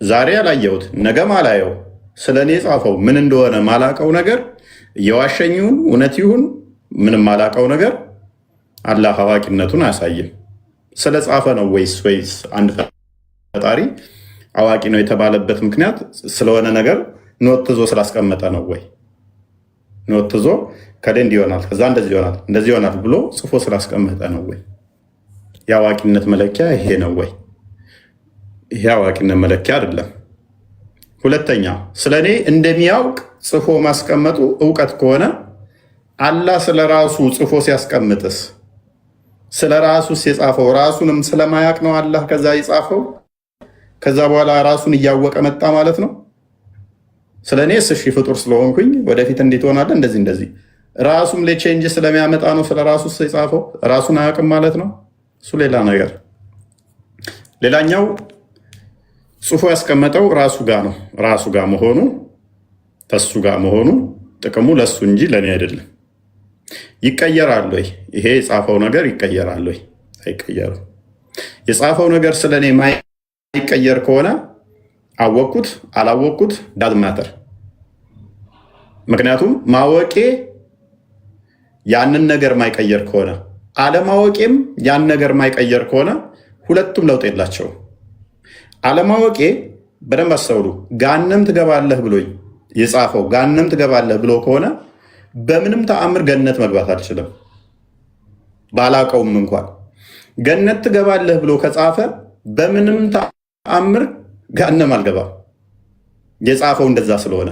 ዛሬ ያላየሁት ነገ ማላየው ስለ እኔ ጻፈው ምን እንደሆነ ማላቀው ነገር እየዋሸኝ ይሁን እውነት ይሁን ምንም ማላቀው ነገር አላህ አዋቂነቱን አያሳይም። ስለ ጻፈ ነው ወይስ አንድ ፈጣሪ አዋቂ ነው የተባለበት ምክንያት ስለሆነ ነገር ኖትዞ ስላስቀመጠ ነው ወይ? ኖትዞ ከደ እንዲህ ይሆናል ከዛ እንደዚህ ይሆናል ብሎ ጽፎ ስላስቀመጠ ነው ወይ? የአዋቂነት መለኪያ ይሄ ነው ወይ? ይሄ አዋቂነት መለኪያ አይደለም። ሁለተኛ ስለ እኔ እንደሚያውቅ ጽፎ ማስቀመጡ እውቀት ከሆነ አላህ ስለ ራሱ ጽፎ ሲያስቀምጥስ ስለ ራሱስ የጻፈው ራሱንም ስለማያቅ ነው አላህ ከዛ የጻፈው? ከዛ በኋላ ራሱን እያወቀ መጣ ማለት ነው። ስለ እኔስ እሺ ፍጡር ስለሆንኩኝ ወደፊት እንዴት ሆናለህ እንደዚህ ራሱም ላይ ቼንጅ ስለሚያመጣ ነው ስለ ራሱስ የጻፈው? ራሱን አያውቅም ማለት ነው። እሱ ሌላ ነገር። ሌላኛው ጽፎ ያስቀመጠው ራሱ ጋር ነው። ራሱ ጋር መሆኑ ተሱ ጋር መሆኑ ጥቅሙ ለሱ እንጂ ለኔ አይደለም። ይቀየራል ወይ? ይሄ የጻፈው ነገር ይቀየራል ወይ? አይቀየርም። የጻፈው ነገር ስለኔ ማይቀየር ከሆነ አወቅኩት አላወቅኩት ዳዝንት ማተር። ምክንያቱም ማወቄ ያንን ነገር ማይቀየር ከሆነ አለማወቄም ያን ነገር ማይቀየር ከሆነ ሁለቱም ለውጥ የላቸውም። አለማወቄ በደንብ አስተውሉ። ጋነም ትገባለህ ብሎኝ የጻፈው ጋነም ትገባለህ ብሎ ከሆነ በምንም ተአምር ገነት መግባት አልችልም። ባላቀውም እንኳን ገነት ትገባለህ ብሎ ከጻፈ በምንም ተአምር ጋነም አልገባም። የጻፈው እንደዛ ስለሆነ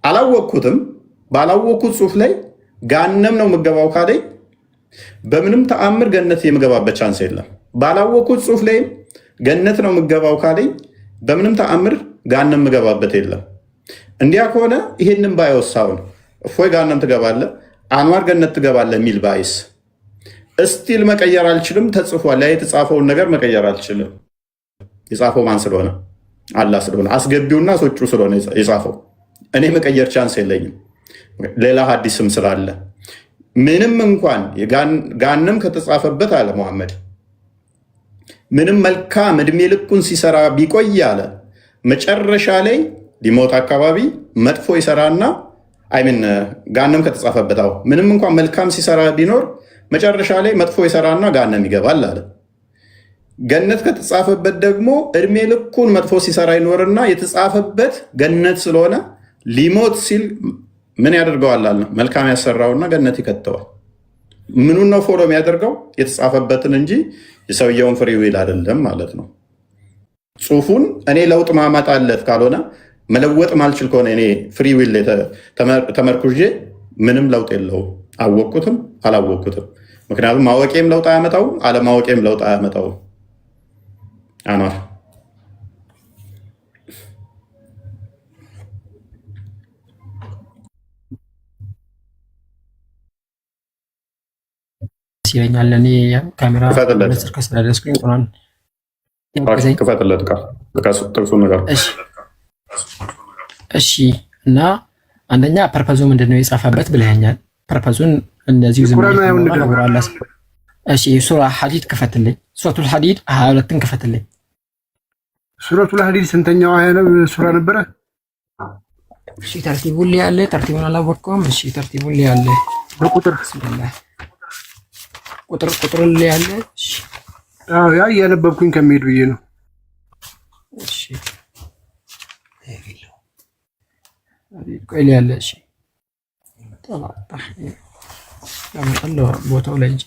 አላወቅኩትም። ባላወቅኩት ጽሑፍ ላይ ጋነም ነው የምገባው ካለኝ በምንም ተአምር ገነት የምገባበት ቻንስ የለም። ባላወቅኩት ጽሑፍ ላይ ገነት ነው የምገባው ካለኝ በምንም ተአምር ጋነም የምገባበት የለም። እንዲያ ከሆነ ይሄንን ባይወሳውን እፎይ ጋነም ትገባለህ፣ አንዋር ገነት ትገባለህ የሚል ባይስ እስቲል መቀየር አልችልም። ተጽፏል ላይ የተጻፈውን ነገር መቀየር አልችልም። የጻፈው ማን ስለሆነ? አላህ ስለሆነ አስገቢውና ሶጩ ስለሆነ የጻፈው። እኔ መቀየር ቻንስ የለኝም። ሌላ ሐዲስም ስላለ ምንም እንኳን ጋነም ከተጻፈበት አለ ሙሐመድ ምንም መልካም እድሜ ልኩን ሲሰራ ቢቆይ አለ መጨረሻ ላይ ሊሞት አካባቢ መጥፎ ይሰራና አይምን ጋነም ከተጻፈበት አው ምንም እንኳን መልካም ሲሰራ ቢኖር መጨረሻ ላይ መጥፎ ይሰራና ጋነም ይገባል አለ። ገነት ከተጻፈበት ደግሞ እድሜ ልኩን መጥፎ ሲሰራ ይኖርና የተጻፈበት ገነት ስለሆነ ሊሞት ሲል ምን ያደርገዋል አለ መልካም ያሰራውና ገነት ይከተዋል። ምኑን ነው ፎሎ የሚያደርገው? የተጻፈበትን እንጂ የሰውየውን ፍሪ ዊል አይደለም ማለት ነው። ጽሁፉን እኔ ለውጥ ማማጣለት ካልሆነ መለወጥ ማልችል ከሆነ እኔ ፍሪ ዊል ተመርኩዤ ምንም ለውጥ የለውም። አወቅኩትም አላወቅኩትም። ምክንያቱም ማወቄም ለውጥ አያመጣውም፣ አለማወቄም ለውጥ አያመጣውም። አኗር ይለኛል። እኔ ካሜራ መስር ከስላደስኩኝ ቁርአን ክፈትለት ጥቅሱ ነገር። እሺ እና አንደኛ ፐርፐዙ ምንድነው የጻፈበት ብለኛል። ፐርፐዙን እንደዚሁ ዝም ብሎ እሺ ሱራ ሐዲድ ክፈትልኝ። ሱረቱል ሐዲድ 22ን ክፈትልኝ። ሱረቱል ሐዲድ ስንተኛው አያ ነው ሱራ ነበረ? እሺ ተርቲቡን ላይ ያለ ተርቲቡን አላወቅኩም። እሺ ተርቲቡን ላይ ያለ በቁጥር ቢስሚላህ ቁጥር ላይ ያለ። እሺ አዎ ያ እያነበብኩኝ ከመሄድ ብዬ ነው። እሺ ቆይ ላይ ያለ። እሺ طلع ያመጣለው ቦታው ላይ እንጂ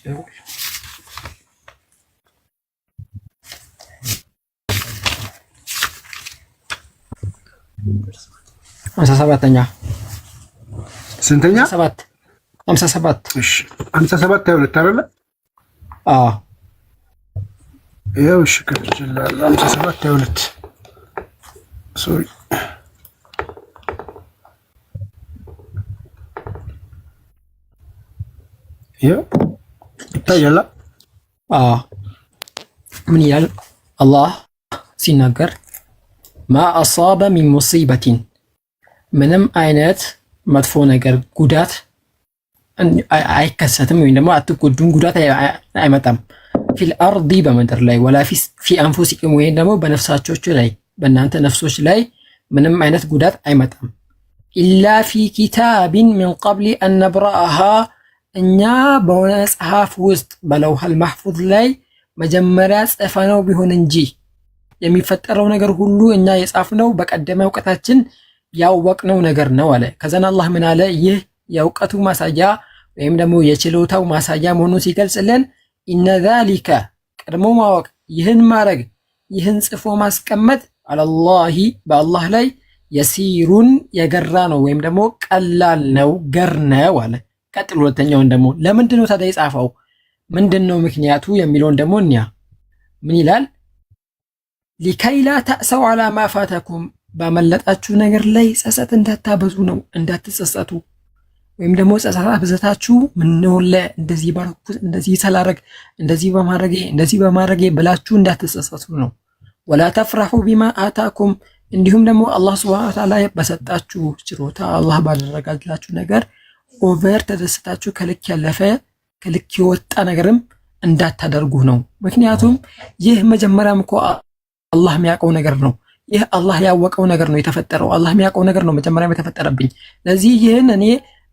57ኛ ስንተኛ? 57 እሺ 57 22 አይደለ? አዎ ይኸው እሺ ከፍችላል 57 22 ሶሪ ይኸው ይታያል። አዎ ምን ይላል አላህ ሲናገር ማ አሳበ ሚን ሙሲበቲን ምንም አይነት መጥፎ ነገር ጉዳት አይከሰትም ወይም ደግሞ አትጎዱም፣ ጉዳት አይመጣም። ፊል አርዲ በምድር ላይ ወላ ፊ አንፉሲኩም ወይም ደግሞ በነፍሳቾች ላይ በእናንተ ነፍሶች ላይ ምንም አይነት ጉዳት አይመጣም። ኢላ ፊ ኪታቢን ሚን ቀብል አን ነብረአሃ እኛ በሆነ መጽሐፍ ውስጥ በለውሐል ማህፉዝ ላይ መጀመሪያ ጽፈነው ቢሆን እንጂ የሚፈጠረው ነገር ሁሉ እኛ የጻፍነው በቀደመ እውቀታችን ያወቅነው ነገር ነው አለ። ከዛን አላህ ምን አለ? ይህ የእውቀቱ ማሳያ ወይም ደግሞ የችሎታው ማሳያ መሆኑን ሲገልጽልን ኢነ ዛሊከ ቀድሞ ማወቅ፣ ይህን ማድረግ፣ ይህን ጽፎ ማስቀመጥ አለላሂ በአላህ ላይ የሲሩን የገራ ነው ወይም ደግሞ ቀላል ነው ገር ነው አለ። ቀጥሎ ሁለተኛውን ደግሞ ለምንድን ነው ታዲያ የጻፈው? ምንድን ነው ምክንያቱ የሚለውን ደግሞ እንያ። ምን ይላል? ሊከይ ላ ተእሰው ዐላ ማ ፋተኩም፣ ባመለጣችሁ ነገር ላይ ጸጸት እንዳታበዙ ነው፣ እንዳትጸጸቱ። ወይም ደግሞ ጸጸት አብዝታችሁ ምነው እንደዚህ ባረኩት፣ እንደዚህ ሳላረግ፣ እንደዚህ በማድረጌ ብላችሁ እንዳትጸጸቱ ነው። ወላ ተፍረሑ ቢማ አታኩም፣ እንዲሁም ደግሞ አላህ ሱብሓነሁ ወተዓላ በሰጣችሁ ችሮታ አላህ ባደረጋላችሁ ነገር ኦቨር ተደስታችሁ ከልክ ያለፈ ከልክ የወጣ ነገርም እንዳታደርጉ ነው። ምክንያቱም ይህ መጀመሪያም እኮ አላህ የሚያውቀው ነገር ነው። ይህ አላህ ያወቀው ነገር ነው የተፈጠረው። አላህ የሚያውቀው ነገር ነው መጀመሪያም የተፈጠረብኝ። ለዚህ ይህን እኔ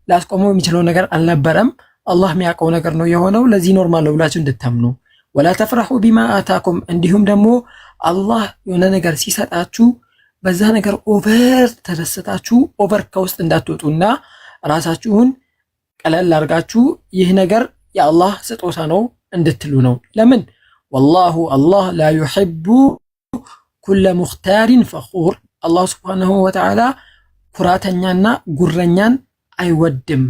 ላስቆመው የሚችለው ነገር አልነበረም። አላህ የሚያውቀው ነገር ነው የሆነው። ለዚህ ኖርማል ነው ብላችሁ እንድታምኑ። ወላ ተፍረሑ ቢማ አታኩም፣ እንዲሁም ደግሞ አላህ የሆነ ነገር ሲሰጣችሁ በዛ ነገር ኦቨር ተደስታችሁ ኦቨር ከውስጥ እንዳትወጡና ራሳችሁን ቀለል አድርጋችሁ ይህ ነገር የአላህ ስጦታ ነው እንድትሉ ነው። ለምን? ወላሁ አላህ ላ ዩሒቡ ኩለ ሙኽታሪን ፈኹር፣ አላህ ሱብሓነሁ ወተዓላ ኩራተኛና ጉረኛን አይወድም።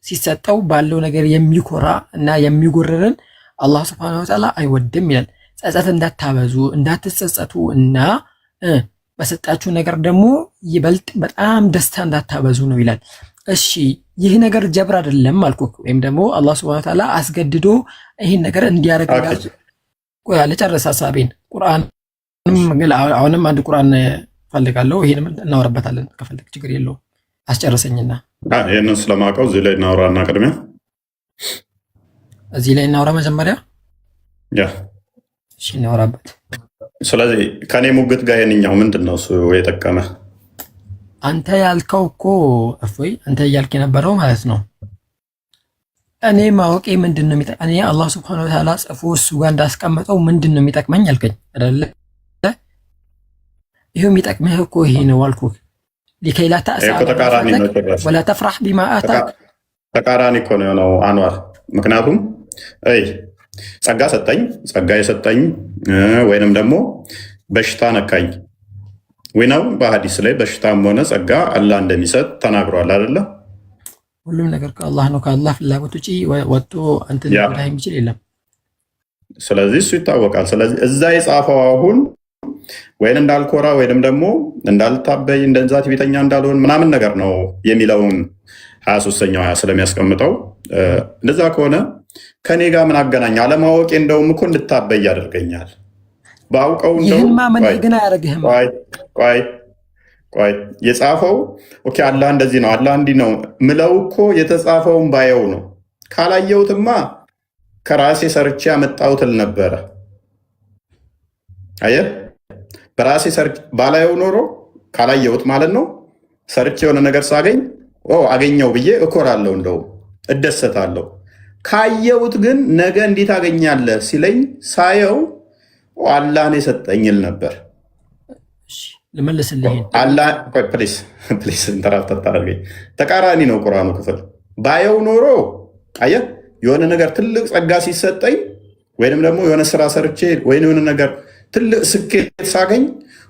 ሲሰጠው ባለው ነገር የሚኮራ እና የሚጎርርን አላህ ሱብሓነሁ ወተዓላ አይወድም ይላል። ጸጸት እንዳታበዙ እንዳትጸጸቱ እና በሰጣችሁ ነገር ደግሞ ይበልጥ በጣም ደስታ እንዳታበዙ ነው ይላል። እሺ ይህ ነገር ጀብር አይደለም አልኩክ፣ ወይም ደግሞ አላህ ሱብሓነሁ ወተዓላ አስገድዶ ይህን ነገር እንዲያደርግ ልጨርስ ሀሳቤን። አሁንም አንድ ቁርአን ፈልጋለሁ፣ ይሄንም እናወራበታለን ከፈለግ ችግር የለውም። አስጨርሰኝና ይህንን ስለማውቀው እዚህ ላይ እናውራና ቅድሚያ እዚህ ላይ እናውራ መጀመሪያ። እሺ እናወራበት። ስለዚህ ከኔ ሙግት ጋር የንኛው ምንድን ነው እሱ የጠቀመ? አንተ ያልከው እኮ እፎይ፣ አንተ እያልክ የነበረው ማለት ነው እኔ ማወቄ ምንድን ነው እኔ አላህ ሱብሓነሁ ወተዓላ ጽፎ እሱ ጋር እንዳስቀመጠው ምንድን ነው የሚጠቅመኝ አልከኝ አይደለ? ይሄው የሚጠቅምህ እኮ ይሄ ነው አልኩህ። ሊከይ ላ ተእሰ ወላ ተፍረሕ ቢማ አታክ። ተቃራኒ እኮ ነው የሆነው አንዋር። ምክንያቱም ጸጋ ሰጠኝ፣ ጸጋ የሰጠኝ ወይንም ደግሞ በሽታ ነካኝ ነው። በሐዲስ ላይ በሽታም ሆነ ጸጋ አላህ እንደሚሰጥ ተናግሯል አይደለ? ሁሉም ነገር ከአላህ ነው። ከአላህ ፍላጎት ውጪ ወጥቶ አንተን ሊጎዳህ የሚችል የለም። ስለዚህ እሱ ይታወቃል። ስለዚህ እዛ የጻፈው አሁን ወይን እንዳልኮራ ወይንም ደግሞ እንዳልታበይ እንደዛ ትዕቢተኛ እንዳልሆን ምናምን ነገር ነው የሚለውን 23ኛው ስለሚያስቀምጠው እንደዛ ከሆነ ከኔ ጋር ምን አገናኝ? አለማወቄ እንደውም እኮ እንድታበይ ያደርገኛል። ባውቀው ይህን ማመን ግን አያደርግህም። ቆይ የጻፈው ኦኬ አላህ እንደዚህ ነው አላህ እንዲህ ነው ምለው እኮ የተጻፈውን ባየው ነው። ካላየሁትማ ከራሴ ሰርቼ ያመጣሁት ነበረ። አየህ፣ በራሴ ሰርቼ ባላየው ኖሮ ካላየሁት ማለት ነው ሰርቼ የሆነ ነገር ሳገኝ አገኘው ብዬ እኮራለሁ፣ እንደውም እደሰታለሁ። ካየሁት ግን ነገ እንዴት አገኛለህ ሲለኝ ሳየው አላህን የሰጠኝል ነበር። ልመልስልህ ፕሊስ ኢንተራፕት አድርገኝ። ተቃራኒ ነው ቁርአኑ ክፍል። ባየው ኖሮ አየህ የሆነ ነገር ትልቅ ጸጋ ሲሰጠኝ ወይንም ደግሞ የሆነ ስራ ሰርቼ ወይም የሆነ ነገር ትልቅ ስኬት ሳገኝ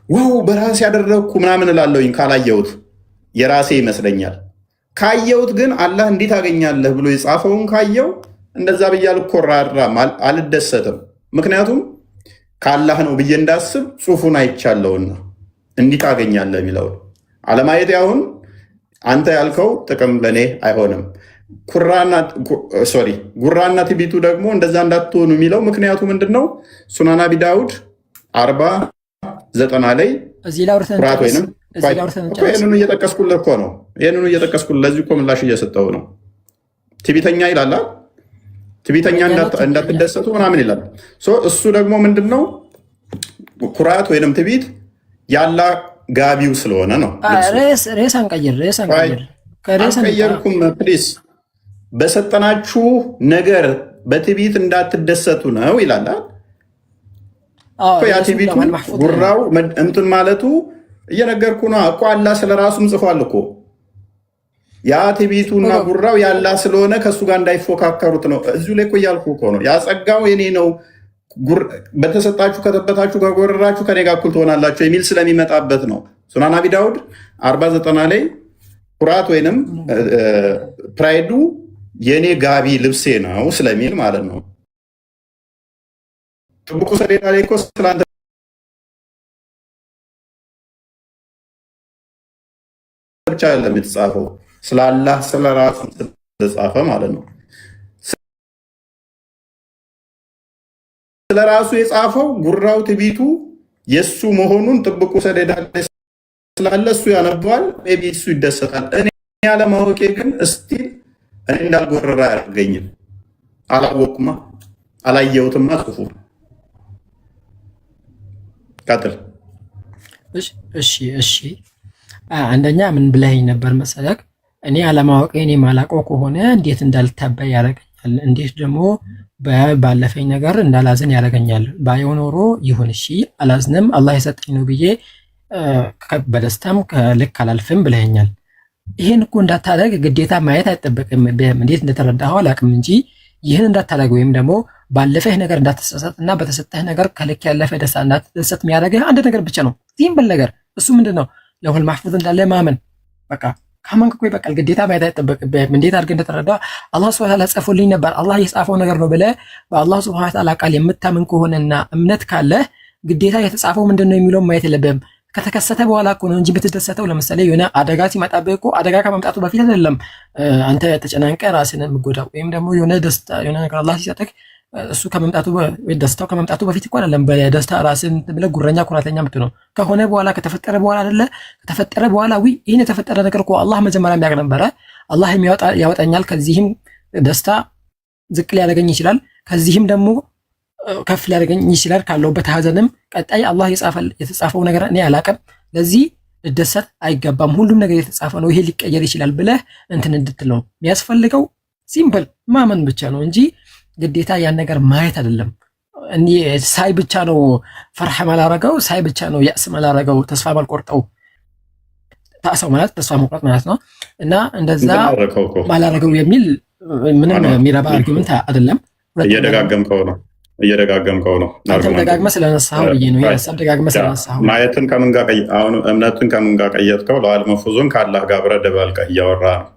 ዋው በራሴ ያደረግኩ ምናምን እላለሁኝ። ካላየሁት የራሴ ይመስለኛል። ካየሁት ግን አላህ እንዴት አገኛለህ ብሎ የጻፈውን ካየው እንደዛ ብዬ አልኮራራም፣ አልደሰትም። ምክንያቱም ከአላህ ነው ብዬ እንዳስብ ጽሑፉን አይቻለውና እንዴት አገኛለህ የሚለውን አለማየት አሁን አንተ ያልከው ጥቅም ለእኔ አይሆንም። ጉራና ትዕቢቱ ደግሞ እንደዛ እንዳትሆኑ የሚለው ምክንያቱ ምንድን ነው? ሱናን አቢ ዳውድ 40:90 ላይ ኩራት ወይንም ይህንኑ እየጠቀስኩልህ እኮ ነው። ይህንኑ እየጠቀስኩልህ ለዚህ እኮ ምላሽ እየሰጠው ነው። ትዕቢተኛ ይላል፣ ትዕቢተኛ እንዳትደሰቱ ምናምን ይላል። እሱ ደግሞ ምንድን ነው? ኩራት ወይንም ትዕቢት ያላ ጋቢው ስለሆነ ነው። ሬስ አንቀይር። አንቀየርኩም ፕሊስ። በሰጠናችሁ ነገር በትዕቢት እንዳትደሰቱ ነው ይላል። ያ ትዕቢቱ ጉራው እንትን ማለቱ እየነገርኩ ነው እኮ አላህ ስለራሱም ጽፏል እኮ። ያ ትዕቢቱና ጉራው ያላ ስለሆነ ከእሱ ጋር እንዳይፎካከሩት ነው። እዚሁ ላይ እኮ እያልኩ እኮ ነው። ያ ጸጋው የኔ ነው፣ በተሰጣችሁ ከተበታችሁ ከጎረራችሁ ከኔ ጋር እኩል ትሆናላችሁ የሚል ስለሚመጣበት ነው። ሱናን አቢ ዳውድ 40:90 ላይ ኩራት ወይንም ፕራይዱ የኔ ጋቢ ልብሴ ነው ስለሚል ማለት ነው። ጥብቁ ሰሌዳ ላይ እኮ ስለአንተ ብቻ አይደለም የተጻፈው፣ ስለ አላህ ስለ ራሱ ተጻፈ ማለት ነው። ስለ ራሱ የጻፈው ጉራው ትቢቱ የሱ መሆኑን ጥብቁ ሰሌዳ ላይ ስላለ እሱ ያነበዋል፣ ሜይ ቢ እሱ ይደሰታል። እኔ ያለማወቄ ግን እስቲል እኔ እንዳልጎረራ አያደርገኝም። አላወቅኩማ፣ አላየሁትማ። ጽፉ ቀጥል። እሺ አንደኛ ምን ብለኸኝ ነበር መሰለህ? እኔ አለማወቄ እኔ ማላውቀው ከሆነ እንዴት እንዳልታበይ ያደርገኛል? እንዴት ደግሞ ባለፈኝ ነገር እንዳላዝን ያደርገኛል? ባየው ኖሮ ይሁን እሺ አላዝንም፣ አላህ የሰጠኝ ነው ብዬ በደስታም ከልክ አላልፍም ብለኸኛል። ይህን እኮ እንዳታደርግ ግዴታ ማየት አይጠበቅም። እንዴት እንደተረዳኸው አላውቅም እንጂ ይህን እንዳታደርግ ወይም ደግሞ ባለፈህ ነገር እንዳትሰሰት እና በተሰጠህ ነገር ከልክ ያለፈ ደስታ እንዳትደሰት የሚያደርግህ አንድ ነገር ብቻ ነው። ሲምፕል ነገር። እሱ ምንድን ነው? ለሁል ማህፉዝ እንዳለ ማመን። በቃ ካመንክ እኮ ይበቃል። ግዴታ ማየት አይጠበቅብህም። እንዴት አድርገህ እንደተረዳ አላህ ሱብሓነሁ ወተዓላ ጽፎልኝ ነበር፣ አላህ የጻፈው ነገር ነው ብለህ በአላህ ሱብሓነሁ ወተዓላ ቃል የምታምን ከሆነና እምነት ካለህ ግዴታ የተጻፈው ምንድን ነው የሚለውን ማየት የለብህም። ከተከሰተ በኋላ እኮ ነው እንጂ የምትደሰተው። ለምሳሌ የሆነ አደጋ ሲመጣብህ እኮ አደጋ ከመምጣቱ በፊት አይደለም አንተ ተጨናንቀ ራስን የምትጎዳው። ወይም ደግሞ የሆነ ደስታ የሆነ ነገር አላህ ሲሰጥህ እሱ ከመምጣቱ ደስታው ከመምጣቱ በፊት እኮ አይደለም በደስታ ራስን ብለህ ጉረኛ ኩራተኛ የምትሆነው ከሆነ በኋላ ከተፈጠረ በኋላ አይደለ? ከተፈጠረ በኋላ ይህን የተፈጠረ ነገር እኮ አላህ መጀመሪያ የሚያውቅ ነበረ። አላህ ያወጣኛል፣ ከዚህም ደስታ ዝቅ ሊያደርገኝ ይችላል፣ ከዚህም ደግሞ ከፍ ሊያደርገኝ ይችላል፣ ካለውበት ሀዘንም ቀጣይ አላህ የተጻፈው ነገር እኔ አላውቅም፣ ለዚህ ልደሰት አይገባም፣ ሁሉም ነገር የተጻፈ ነው፣ ይሄ ሊቀየር ይችላል ብለህ እንትን እንድትል ነው የሚያስፈልገው። ሲምፕል ማመን ብቻ ነው እንጂ ግዴታ ያን ነገር ማየት አይደለም። ሳይ ብቻ ነው ፈርሐ ማላረገው፣ ሳይ ብቻ ነው ያስ ማላረገው፣ ተስፋ ማልቆርጠው። ታሰው ማለት ተስፋ መቁረጥ ማለት ነው። እና እንደዛ ማላረገው የሚል ምንም የሚረባ አርጊመንት አይደለም። እየደጋገምከው ነው። አንተም ደጋግመህ ስለነሳኸው ብዬ ነው። ሀሳብ ደጋግመህ ስለነሳኸው ማየትን ከምን ጋር አሁን እምነትን ከምን ጋር ቀየጥከው? ለዋል መፉዙን ከአላህ ጋር አብረህ ደባልቀህ እያወራ ነው።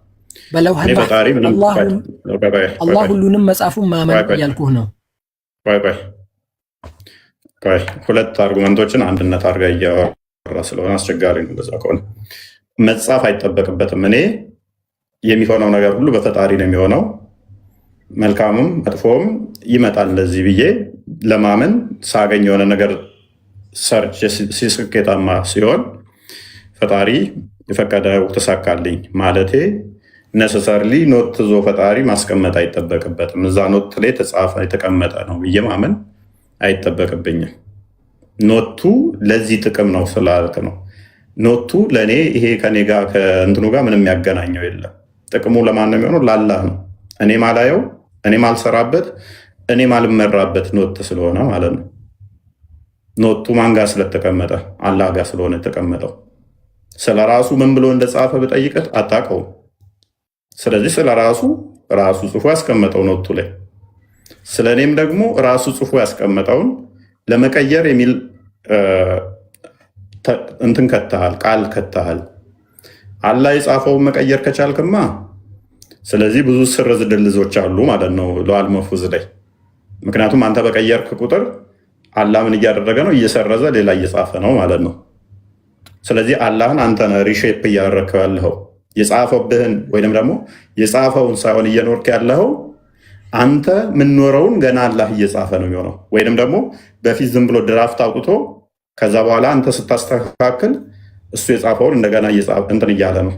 አላህ ሁሉንም መጽሐፉን ማመን እያልኩህ ነው። ሁለት አርጉመንቶችን አንድነት አድርገህ እያወራ ስለሆነ አስቸጋሪ ነው። በዛ ከሆነ መጻፍ አይጠበቅበትም። እኔ የሚሆነው ነገር ሁሉ በፈጣሪ ነው የሚሆነው፣ መልካሙም መጥፎም ይመጣል እንደዚህ ብዬ ለማመን ሳገኝ የሆነ ነገር ሰርች ስኬታማ ሲሆን ፈጣሪ የፈቀደው ተሳካልኝ ማለቴ ነሰሰርሊ ኖት ዞ ፈጣሪ ማስቀመጥ አይጠበቅበትም። እዛ ኖት ላይ ተጻፈ የተቀመጠ ነው ብዬ ማመን አይጠበቅብኝም። ኖቱ ለዚህ ጥቅም ነው ስላልክ ነው። ኖቱ ለእኔ ይሄ ከኔ ጋር ከእንትኑ ጋር ምንም ያገናኘው የለም። ጥቅሙ ለማን ነው የሚሆነው? ላላህ ነው። እኔ ማላየው፣ እኔ ማልሰራበት፣ እኔ ማልመራበት ኖት ስለሆነ ማለት ነው። ኖቱ ማን ጋር ስለተቀመጠ? አላህ ጋር ስለሆነ የተቀመጠው። ስለ ራሱ ምን ብሎ እንደጻፈ ብጠይቅህ አታውቀውም። ስለዚህ ስለ ራሱ ጽፎ ያስቀመጠው ኖቱ ላይ፣ ስለ እኔም ደግሞ ራሱ ጽፎ ያስቀመጠውን ለመቀየር የሚል እንትን ከተሃል፣ ቃል ከተሃል። አላህ የጻፈውን መቀየር ከቻልክማ ስለዚህ ብዙ ስርዝ ድልዞች አሉ ማለት ነው ለዋል መፉዝ ላይ። ምክንያቱም አንተ በቀየርክ ቁጥር አላህ ምን እያደረገ ነው? እየሰረዘ ሌላ እየጻፈ ነው ማለት ነው። ስለዚህ አላህን አንተ ነህ ሪሼፕ እያደረግከው ያለኸው። የጻፈብህን ወይም ደግሞ የጻፈውን ሳይሆን እየኖርክ ያለኸው አንተ የምንኖረውን ገና አላህ እየጻፈ ነው የሚሆነው። ወይም ደግሞ በፊት ዝም ብሎ ድራፍት አውጥቶ ከዛ በኋላ አንተ ስታስተካክል እሱ የጻፈውን እንደገና እንትን እያለ ነው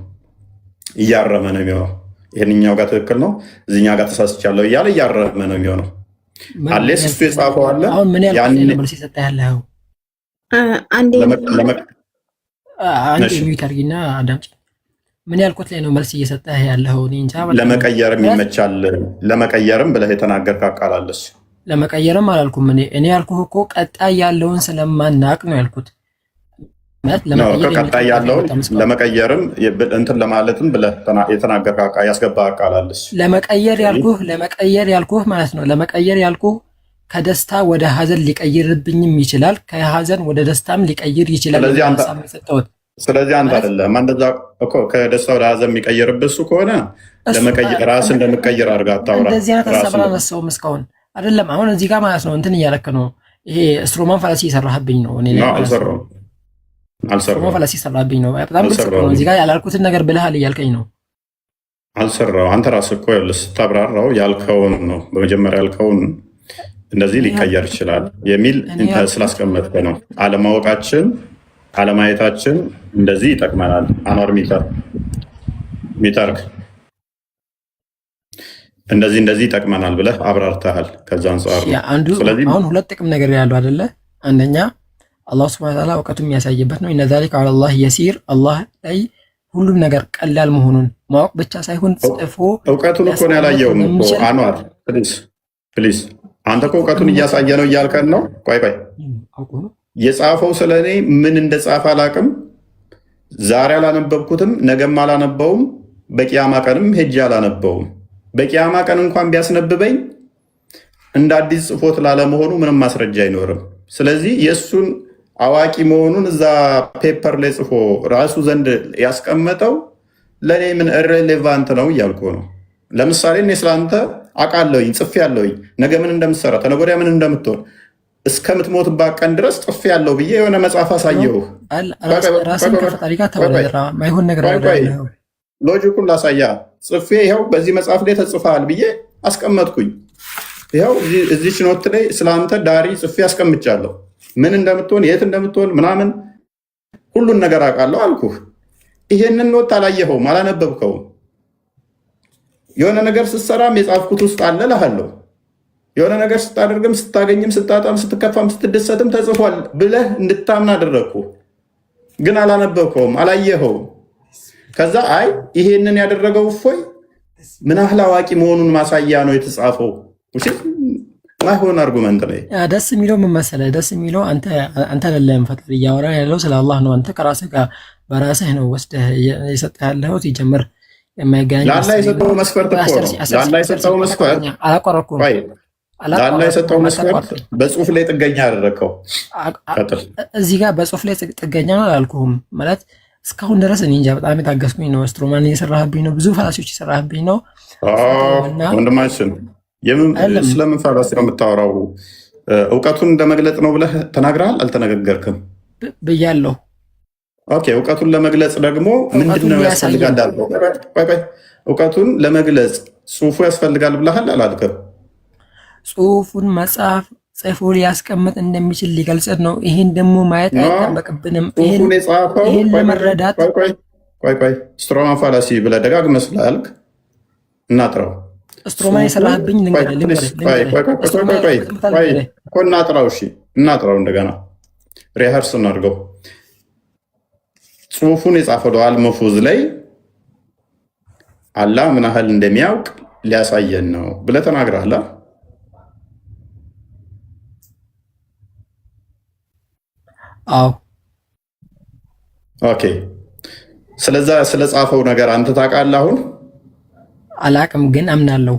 እያረመ ነው የሚሆነው። ይህንኛው ጋር ትክክል ነው፣ እዚህኛው ጋር ተሳስቻለሁ እያለ እያረመ ነው የሚሆነው። አሌስ እሱ የጻፈው አለ። ምን ያልኩት መልስ የሰጠህ ያለኸው ሚዩተርጊና አዳምጪ። ምን ያልኩት ላይ ነው መልስ እየሰጠህ ያለኸው? እንጃ ለመቀየርም ይመቻል። ለመቀየርም ብለህ የተናገርክ አቃላለች። ለመቀየርም አላልኩም። እኔ ያልኩህ እኮ ቀጣይ ያለውን ስለማናቅ ነው ያልኩት። ቀጣይ ያለውን ለመቀየርም እንትን ለማለትም ብለህ የተናገርክ ያስገባህ አቃላለች። ለመቀየር ያልኩህ ማለት ነው። ለመቀየር ያልኩህ ከደስታ ወደ ሀዘን ሊቀይርብኝም ይችላል፣ ከሀዘን ወደ ደስታም ሊቀይር ይችላል። ስለዚህ አንተ አይደለም እንደዛ እኮ ከደስታ ወደ ሀዘን የሚቀይርብህ እሱ ከሆነ ራስን እንደምቀይር አድርገህ አታውራ። እንደዚህ አይነት ሀሳብ አላነሳሁም እስካሁን አይደለም። አሁን እዚህ ጋር ማለት ነው እንትን እያለክ ነው ይሄ ስትሮማን ፋላሲ የሰራህብኝ ነው። እኔ ላይ ስትሮማን ፋላሲ የሰራህብኝ ነው። በጣም ግልጽ ነው። እዚህ ጋር ያላልኩትን ነገር ብለሃል እያልከኝ ነው። አልሰራው። አንተ ራስህ እኮ ስታብራራው ያልከውን ነው። በመጀመሪያ ያልከውን እንደዚህ ሊቀየር ይችላል የሚል ስላስቀመጥከ ነው። አለማወቃችን አለማየታችን እንደዚህ ይጠቅመናል። አኗር ሚተርክ እንደዚህ ይጠቅመናል ብለህ አብራርተሃል። ከዛ አንጻር ስለዚህ አሁን ሁለት ጥቅም ነገር ያለው አይደለ? አንደኛ አላህ ሱብሓነሁ ወተዓላ እውቀቱን የሚያሳይበት ነው። ኢነ ዛሊከ ዐለላህ የሲር፣ አላህ ላይ ሁሉም ነገር ቀላል መሆኑን ማወቅ ብቻ ሳይሆን ጽፎ እውቀቱን እኮ ነው ያላየውም እኮ አንዋር ፕሊዝ አንተ እኮ እውቀቱን እያሳየ ነው እያልከን ነው። ቆይ የጻፈው ስለ እኔ ምን እንደጻፈ አላቅም። ዛሬ አላነበብኩትም፣ ነገም አላነበውም፣ በቂያማ ቀንም ሄጄ አላነበውም። በቂያማ ቀን እንኳን ቢያስነብበኝ እንደ አዲስ ጽፎት ላለመሆኑ ምንም ማስረጃ አይኖርም። ስለዚህ የእሱን አዋቂ መሆኑን እዛ ፔፐር ላይ ጽፎ ራሱ ዘንድ ያስቀመጠው ለእኔ ምን ኢሬሌቫንት ነው እያልኩ ነው። ለምሳሌ እኔ ስለአንተ አውቃለሁኝ፣ ጽፌያለሁኝ፣ ነገ ምን እንደምትሰራ ተነገ ወዲያ ምን እንደምትሆን እስከምትሞትባት ቀን ድረስ ጽፌያለሁ ብዬ የሆነ መጽሐፍ አሳየሁህ። ራስን ከፈጣሪ ጋር ተወዳደራ ማይሆን ነገር ሎጂኩን ላሳያ ጽፌ ይኸው በዚህ መጽሐፍ ላይ ተጽፈሃል ብዬ አስቀመጥኩኝ። ይኸው እዚች ኖት ላይ ስለአንተ ዳሪ ጽፌ አስቀምጫለሁ። ምን እንደምትሆን የት እንደምትሆን ምናምን ሁሉን ነገር አውቃለሁ አልኩህ። ይሄንን ኖት አላየኸውም፣ አላነበብከውም። የሆነ ነገር ስትሰራም የጻፍኩት ውስጥ አለ እልሃለሁ። የሆነ ነገር ስታደርግም ስታገኝም ስታጣም ስትከፋም ስትደሰትም ተጽፏል ብለህ እንድታምን አደረግኩ። ግን አላነበብከውም፣ አላየኸውም። ከዛ አይ ይሄንን ያደረገው እፎይ ምን ያህል አዋቂ መሆኑን ማሳያ ነው የተጻፈው። ማይሆን አርጉመንት ላይ ደስ የሚለው ምን መሰለህ? ደስ የሚለው አንተ አይደለም ፈጣሪ እያወራ ያለው ስለ አላህ ነው። አንተ ከራስህ ጋር በራስህ ነው ወስደህ የሰጠህ ያለው ሲጀምር የማይገናኝ ላላ የሰጠው መስፈርት እኮ ነው። ላላ የሰጠው መስፈርት አላቆረኩም። ላላ የሰጠው መስፈርት በጽሁፍ ላይ ጥገኛ አደረግከው። እዚህ ጋር በጽሁፍ ላይ ጥገኛ ነው አላልኩህም። ማለት እስካሁን ድረስ እኔ እንጃ በጣም የታገስኩኝ ነው። ስትሮማን እየሰራህብኝ ነው። ብዙ ፋላሲዎች እየሰራህብኝ ነው። ወንድማችን ስለምን ፋላሲ ነው የምታወራው? እውቀቱን እንደመግለጽ ነው ብለህ ተናግረሃል። አልተነጋገርክም ብያለሁ። ኦኬ፣ እውቀቱን ለመግለጽ ደግሞ ምንድነው ያስፈልጋል? እውቀቱን ለመግለጽ ጽሁፉ ያስፈልጋል ብለሃል አላልክም? ጽሁፉን መጽሐፍ ጽፎ ሊያስቀምጥ እንደሚችል ሊገልጽ ነው። ይሄን ደግሞ ማየት አይጠበቅብንም። ይሄን ለመረዳት ቆይ ስትሮማን ፋላሲ ብለህ ደጋግመህ ስላልክ እናጥራው። ስትሮማን የሰራህብኝ እናጥራው። እሺ እናጥራው፣ እንደገና ሪሀርስ እናድርገው። ጽሁፉን የጻፈው አልመፉዝ ላይ አላህ ምን ያህል እንደሚያውቅ ሊያሳየን ነው ብለህ ተናግረሃል። አዎ ኦኬ። ስለዛ ስለጻፈው ነገር አንተ ታውቃለህ? አሁን አላቅም፣ ግን አምናለሁ።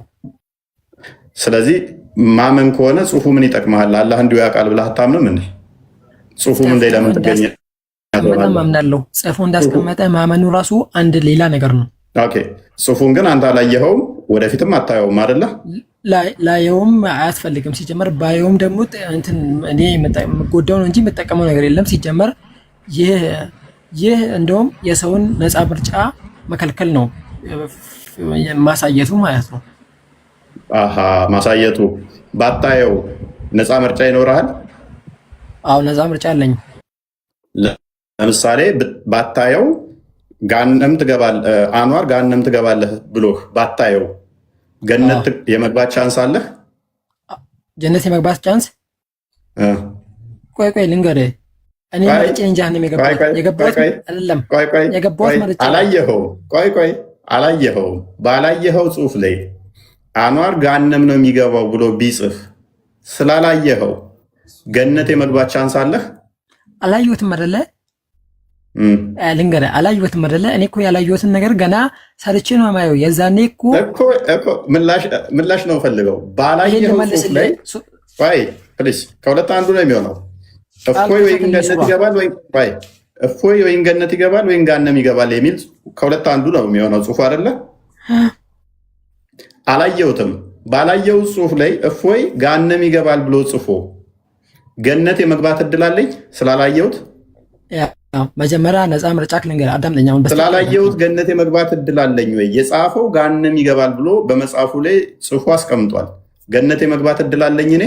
ስለዚህ ማመን ከሆነ ጽሁፉ ምን ይጠቅመሃል? አላህ እንዲሁ ያውቃል ብለህ አታምንም እንዴ? ጽሁፉ ምን ላይ ለምን ተገኘ? በጣም አምናለሁ። ጽፎ እንዳስቀመጠ ማመኑ ራሱ አንድ ሌላ ነገር ነው። ኦኬ። ጽሁፉን ግን አንተ አላየኸውም፣ ወደፊትም አታየውም አይደለ? ላየውም አያስፈልግም። ሲጀመር ባየውም ደግሞ እኔ የምጎዳው ነው እንጂ የምጠቀመው ነገር የለም። ሲጀመር ይህ እንደውም የሰውን ነፃ ምርጫ መከልከል ነው ማሳየቱ ማለት ነው። ማሳየቱ ባታየው ነፃ ምርጫ ይኖርሃል? አዎ ነፃ ምርጫ አለኝ። ለምሳሌ ባታየው ጋነም ትገባለህ፣ አንዋር ጋነም ትገባለህ ብሎህ ባታየው ገነት የመግባት ቻንስ አለህ? ጀነት የመግባት ቻንስ? ቆይ ልንገርህ፣ እኔ መርጬ እንጂ የገባሁት አይደለም። የገባሁት መርጬ አላየኸውም። ቆይ አላየኸውም። ባላየኸው ጽሁፍ ላይ አንዋር ጋነም ነው የሚገባው ብሎ ቢጽፍ ስላላየኸው ገነት የመግባት ቻንስ አለህ? አላየሁትም አይደለ? ልንገርህ፣ አላየሁትም አይደለ? እኔ እኮ ያላየሁትን ነገር ገና ሰርቼ ነው የማየው። የዛኔ እኮ ምላሽ ነው ፈልገው። ባላየኸው ጽሁፍ ላይ ፕሊስ፣ ከሁለት አንዱ ነው የሚሆነው። እፎይ ወይም ገነት ይገባል እፎይ ወይም ገነት ይገባል ወይም ጋነም ይገባል የሚል ከሁለት አንዱ ነው የሚሆነው ጽሁፍ አይደለ? አላየሁትም። ባላየው ጽሁፍ ላይ እፎይ ጋነም ይገባል ብሎ ጽፎ ገነት የመግባት እድል አለኝ ስላላየሁት መጀመሪያ ነፃ ምርጫ ክልንገር አዳምጠኛውን ስላላየሁት ገነት የመግባት እድል አለኝ ወይ? የጻፈው ገሃነም ይገባል ብሎ በመጽሐፉ ላይ ጽፎ አስቀምጧል። ገነት የመግባት እድል አለኝ እኔ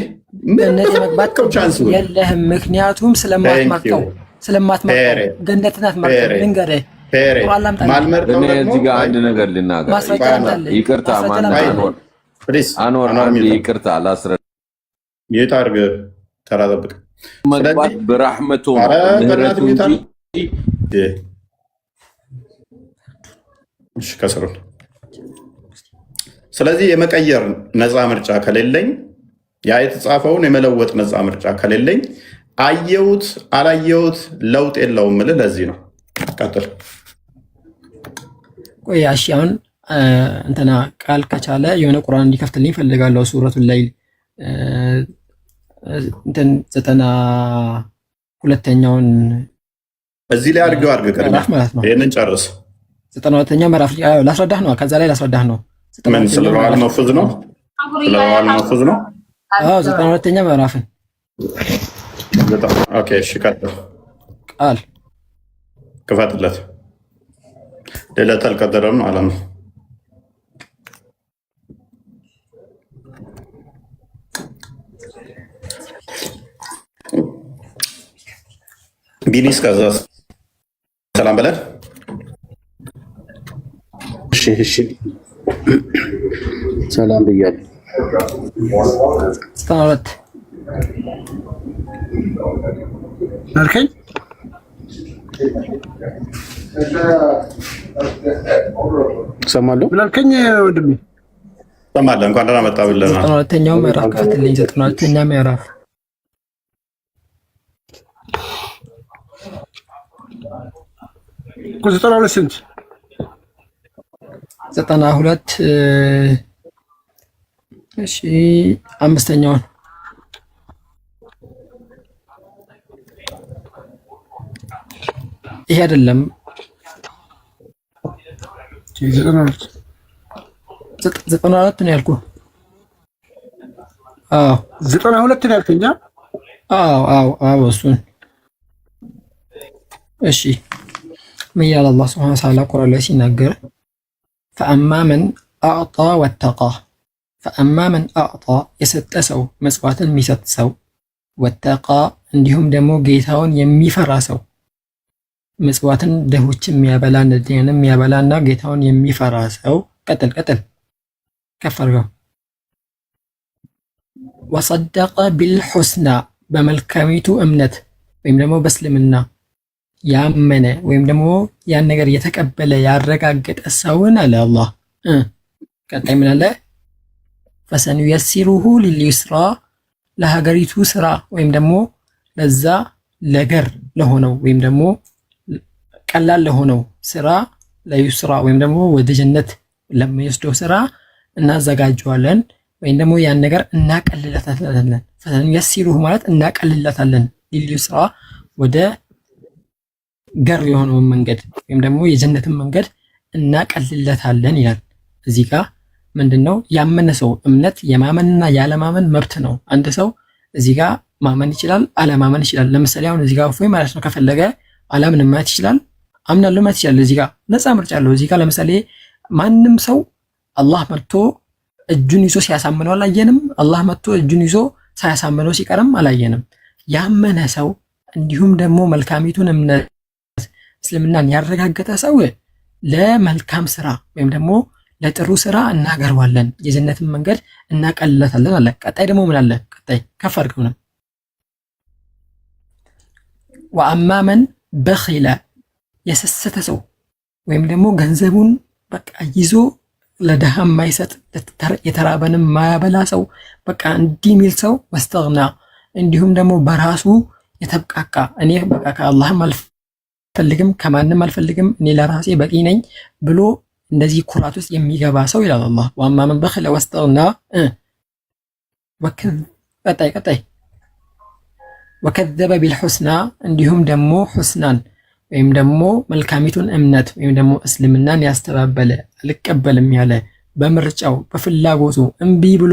ገነት የመግባት ቻንስ የለህም። ምክንያቱም ስለማትመርጠው ገነትን አትመርጠው። ልንገርህ ማልመርጠው ደግሞ እዚህ ጋር አንድ ነገር ልናገር። ይቅርታ አንወር ይቅርታ ላስረዳ። ጌታ አድርገህ ተራ ጠብቅ። መግባት በረሕመቱ ምህረቱ እሺ ከስሩ። ስለዚህ የመቀየር ነፃ ምርጫ ከሌለኝ ያ የተጻፈውን የመለወጥ ነፃ ምርጫ ከሌለኝ አየሁት አላየሁት ለውጥ የለውም የምልህ ለዚህ ነው። ቀጥል። ቆይ እሺ አሁን እንትና ቃል ከቻለ የሆነ ቁርአን እንዲከፍትልኝ ፈልጋለሁ። ሱረቱል ላይል እንትን 92ኛውን እዚህ ላይ አድርገው ቅድሚያ ይሄንን ጨርስ። 92ኛው ምዕራፍ ላስረዳህ ነው። ከዛ ላይ ላስረዳህ ነው። ምን ስለዋል መፍዝ ነው? ስለዋል መፍዝ ነው። 92ኛ ምዕራፍን ኦኬ እሺ ቀጥል። ቃል ክፈትለት። ሌላተል ቀደረም አለም ቢኒስ ከዛ ሰላም በለን። እሺ ሰላም ብያለሁ። ስታወት አልከኝ ሰማለሁ ብላልከኝ ወንድሜ ሰማለሁ። እንኳን ደህና መጣ ብለና 92ኛው ምዕራፍ ከፍትልኝ 92ኛ ምዕራፍ ቁጥር 92 ስንት 92 እሺ አምስተኛውን ይሄ አይደለም 92 ነው ያልኩህ። 92 ነው ያልከኝ? አዎ እሱን እሺ ምን ያለ አላህ ሱብሓነሁ ወተዓላ ቁርአን ላይ ሲናገር ፈአማ መን አዕጣ ወተቃ ፈአማ መን አዕጣ የሰጠ ሰው መጽዋዕትን የሚሰጥ ሰው ወተቃ እንዲሁም ደግሞ ጌታውን የሚፈራ ሰው መጽዋዕትን ደሆች የሚያበላ ነዲያን የሚያበላና ጌታውን የሚፈራ ሰው ቀጥል ከፍ አድርገው ወሰደቀ ቢልሑስና በመልካሚቱ እምነት ወይም ደግሞ በእስልምና ያመነ ወይም ደግሞ ያን ነገር የተቀበለ ያረጋገጠ ሰውን አለ አላህ። ቀጣይ ምን አለ? ፈሰኑየሲሩሁ ሊልዩስራ ለሀገሪቱ ስራ ወይም ደግሞ ለዛ ለገር ለሆነው ወይም ደግሞ ቀላል ለሆነው ስራ ለዩስራ ወይም ደግሞ ወደ ጀነት ለሚወስደው ስራ እናዘጋጀዋለን ወይም ደግሞ ያን ነገር እናቀልለታለን። ፈሰኑየሲሩሁ ማለት እናቀልለታለን ሊልዩስራ ወደ ገር የሆነውን መንገድ ወይም ደግሞ የጀነትን መንገድ እናቀልለታለን ይላል። እዚህ ጋር ምንድነው ያመነ ሰው እምነት የማመንና ያለማመን መብት ነው። አንድ ሰው እዚህ ጋር ማመን ይችላል፣ አለማመን ይችላል። ለምሳሌ አሁን እዚህ ጋር እፎይ ማለት ነው ከፈለገ አላምንም ማለት ይችላል፣ አምናለሁ ማለት ይችላል። እዚህ ጋር ነፃ ምርጫ አለው። እዚህ ጋር ለምሳሌ ማንም ሰው አላህ መጥቶ እጁን ይዞ ሲያሳምነው አላየንም። አላህ መጥቶ እጁን ይዞ ሳያሳምነው ሲቀርም አላየንም። ያመነ ሰው እንዲሁም ደግሞ መልካሚቱን እምነት እስልምናን ያረጋገጠ ሰው ለመልካም ስራ ወይም ደግሞ ለጥሩ ስራ እናገርዋለን፣ የጀነትን መንገድ እናቀልለታለን አለ። ቀጣይ ደግሞ ምን አለ? ቀጣይ ከፍ አድርገው ነው ወአማ መን በኺለ የሰሰተ ሰው ወይም ደግሞ ገንዘቡን በቃ ይዞ ለድሃ የማይሰጥ የተራበንም ማያበላ ሰው በቃ እንዲህ የሚል ሰው ወስተግና እንዲሁም ደግሞ በራሱ የተብቃቃ እኔ በቃ ከአላህም አልፈልግም ከማንም አልፈልግም እኔ ለራሴ በቂ ነኝ ብሎ እንደዚህ ኩራት ውስጥ የሚገባ ሰው ይላል አላህ። ወአማ መን በኺለ ወስተግና ቀጣይ ወከዘበ ቢልሑስና እንዲሁም ደግሞ ሑስናን ወይም ደግሞ መልካሚቱን እምነት ወይም ደግሞ እስልምናን ያስተባበለ አልቀበልም ያለ በምርጫው በፍላጎቱ እምቢ ብሎ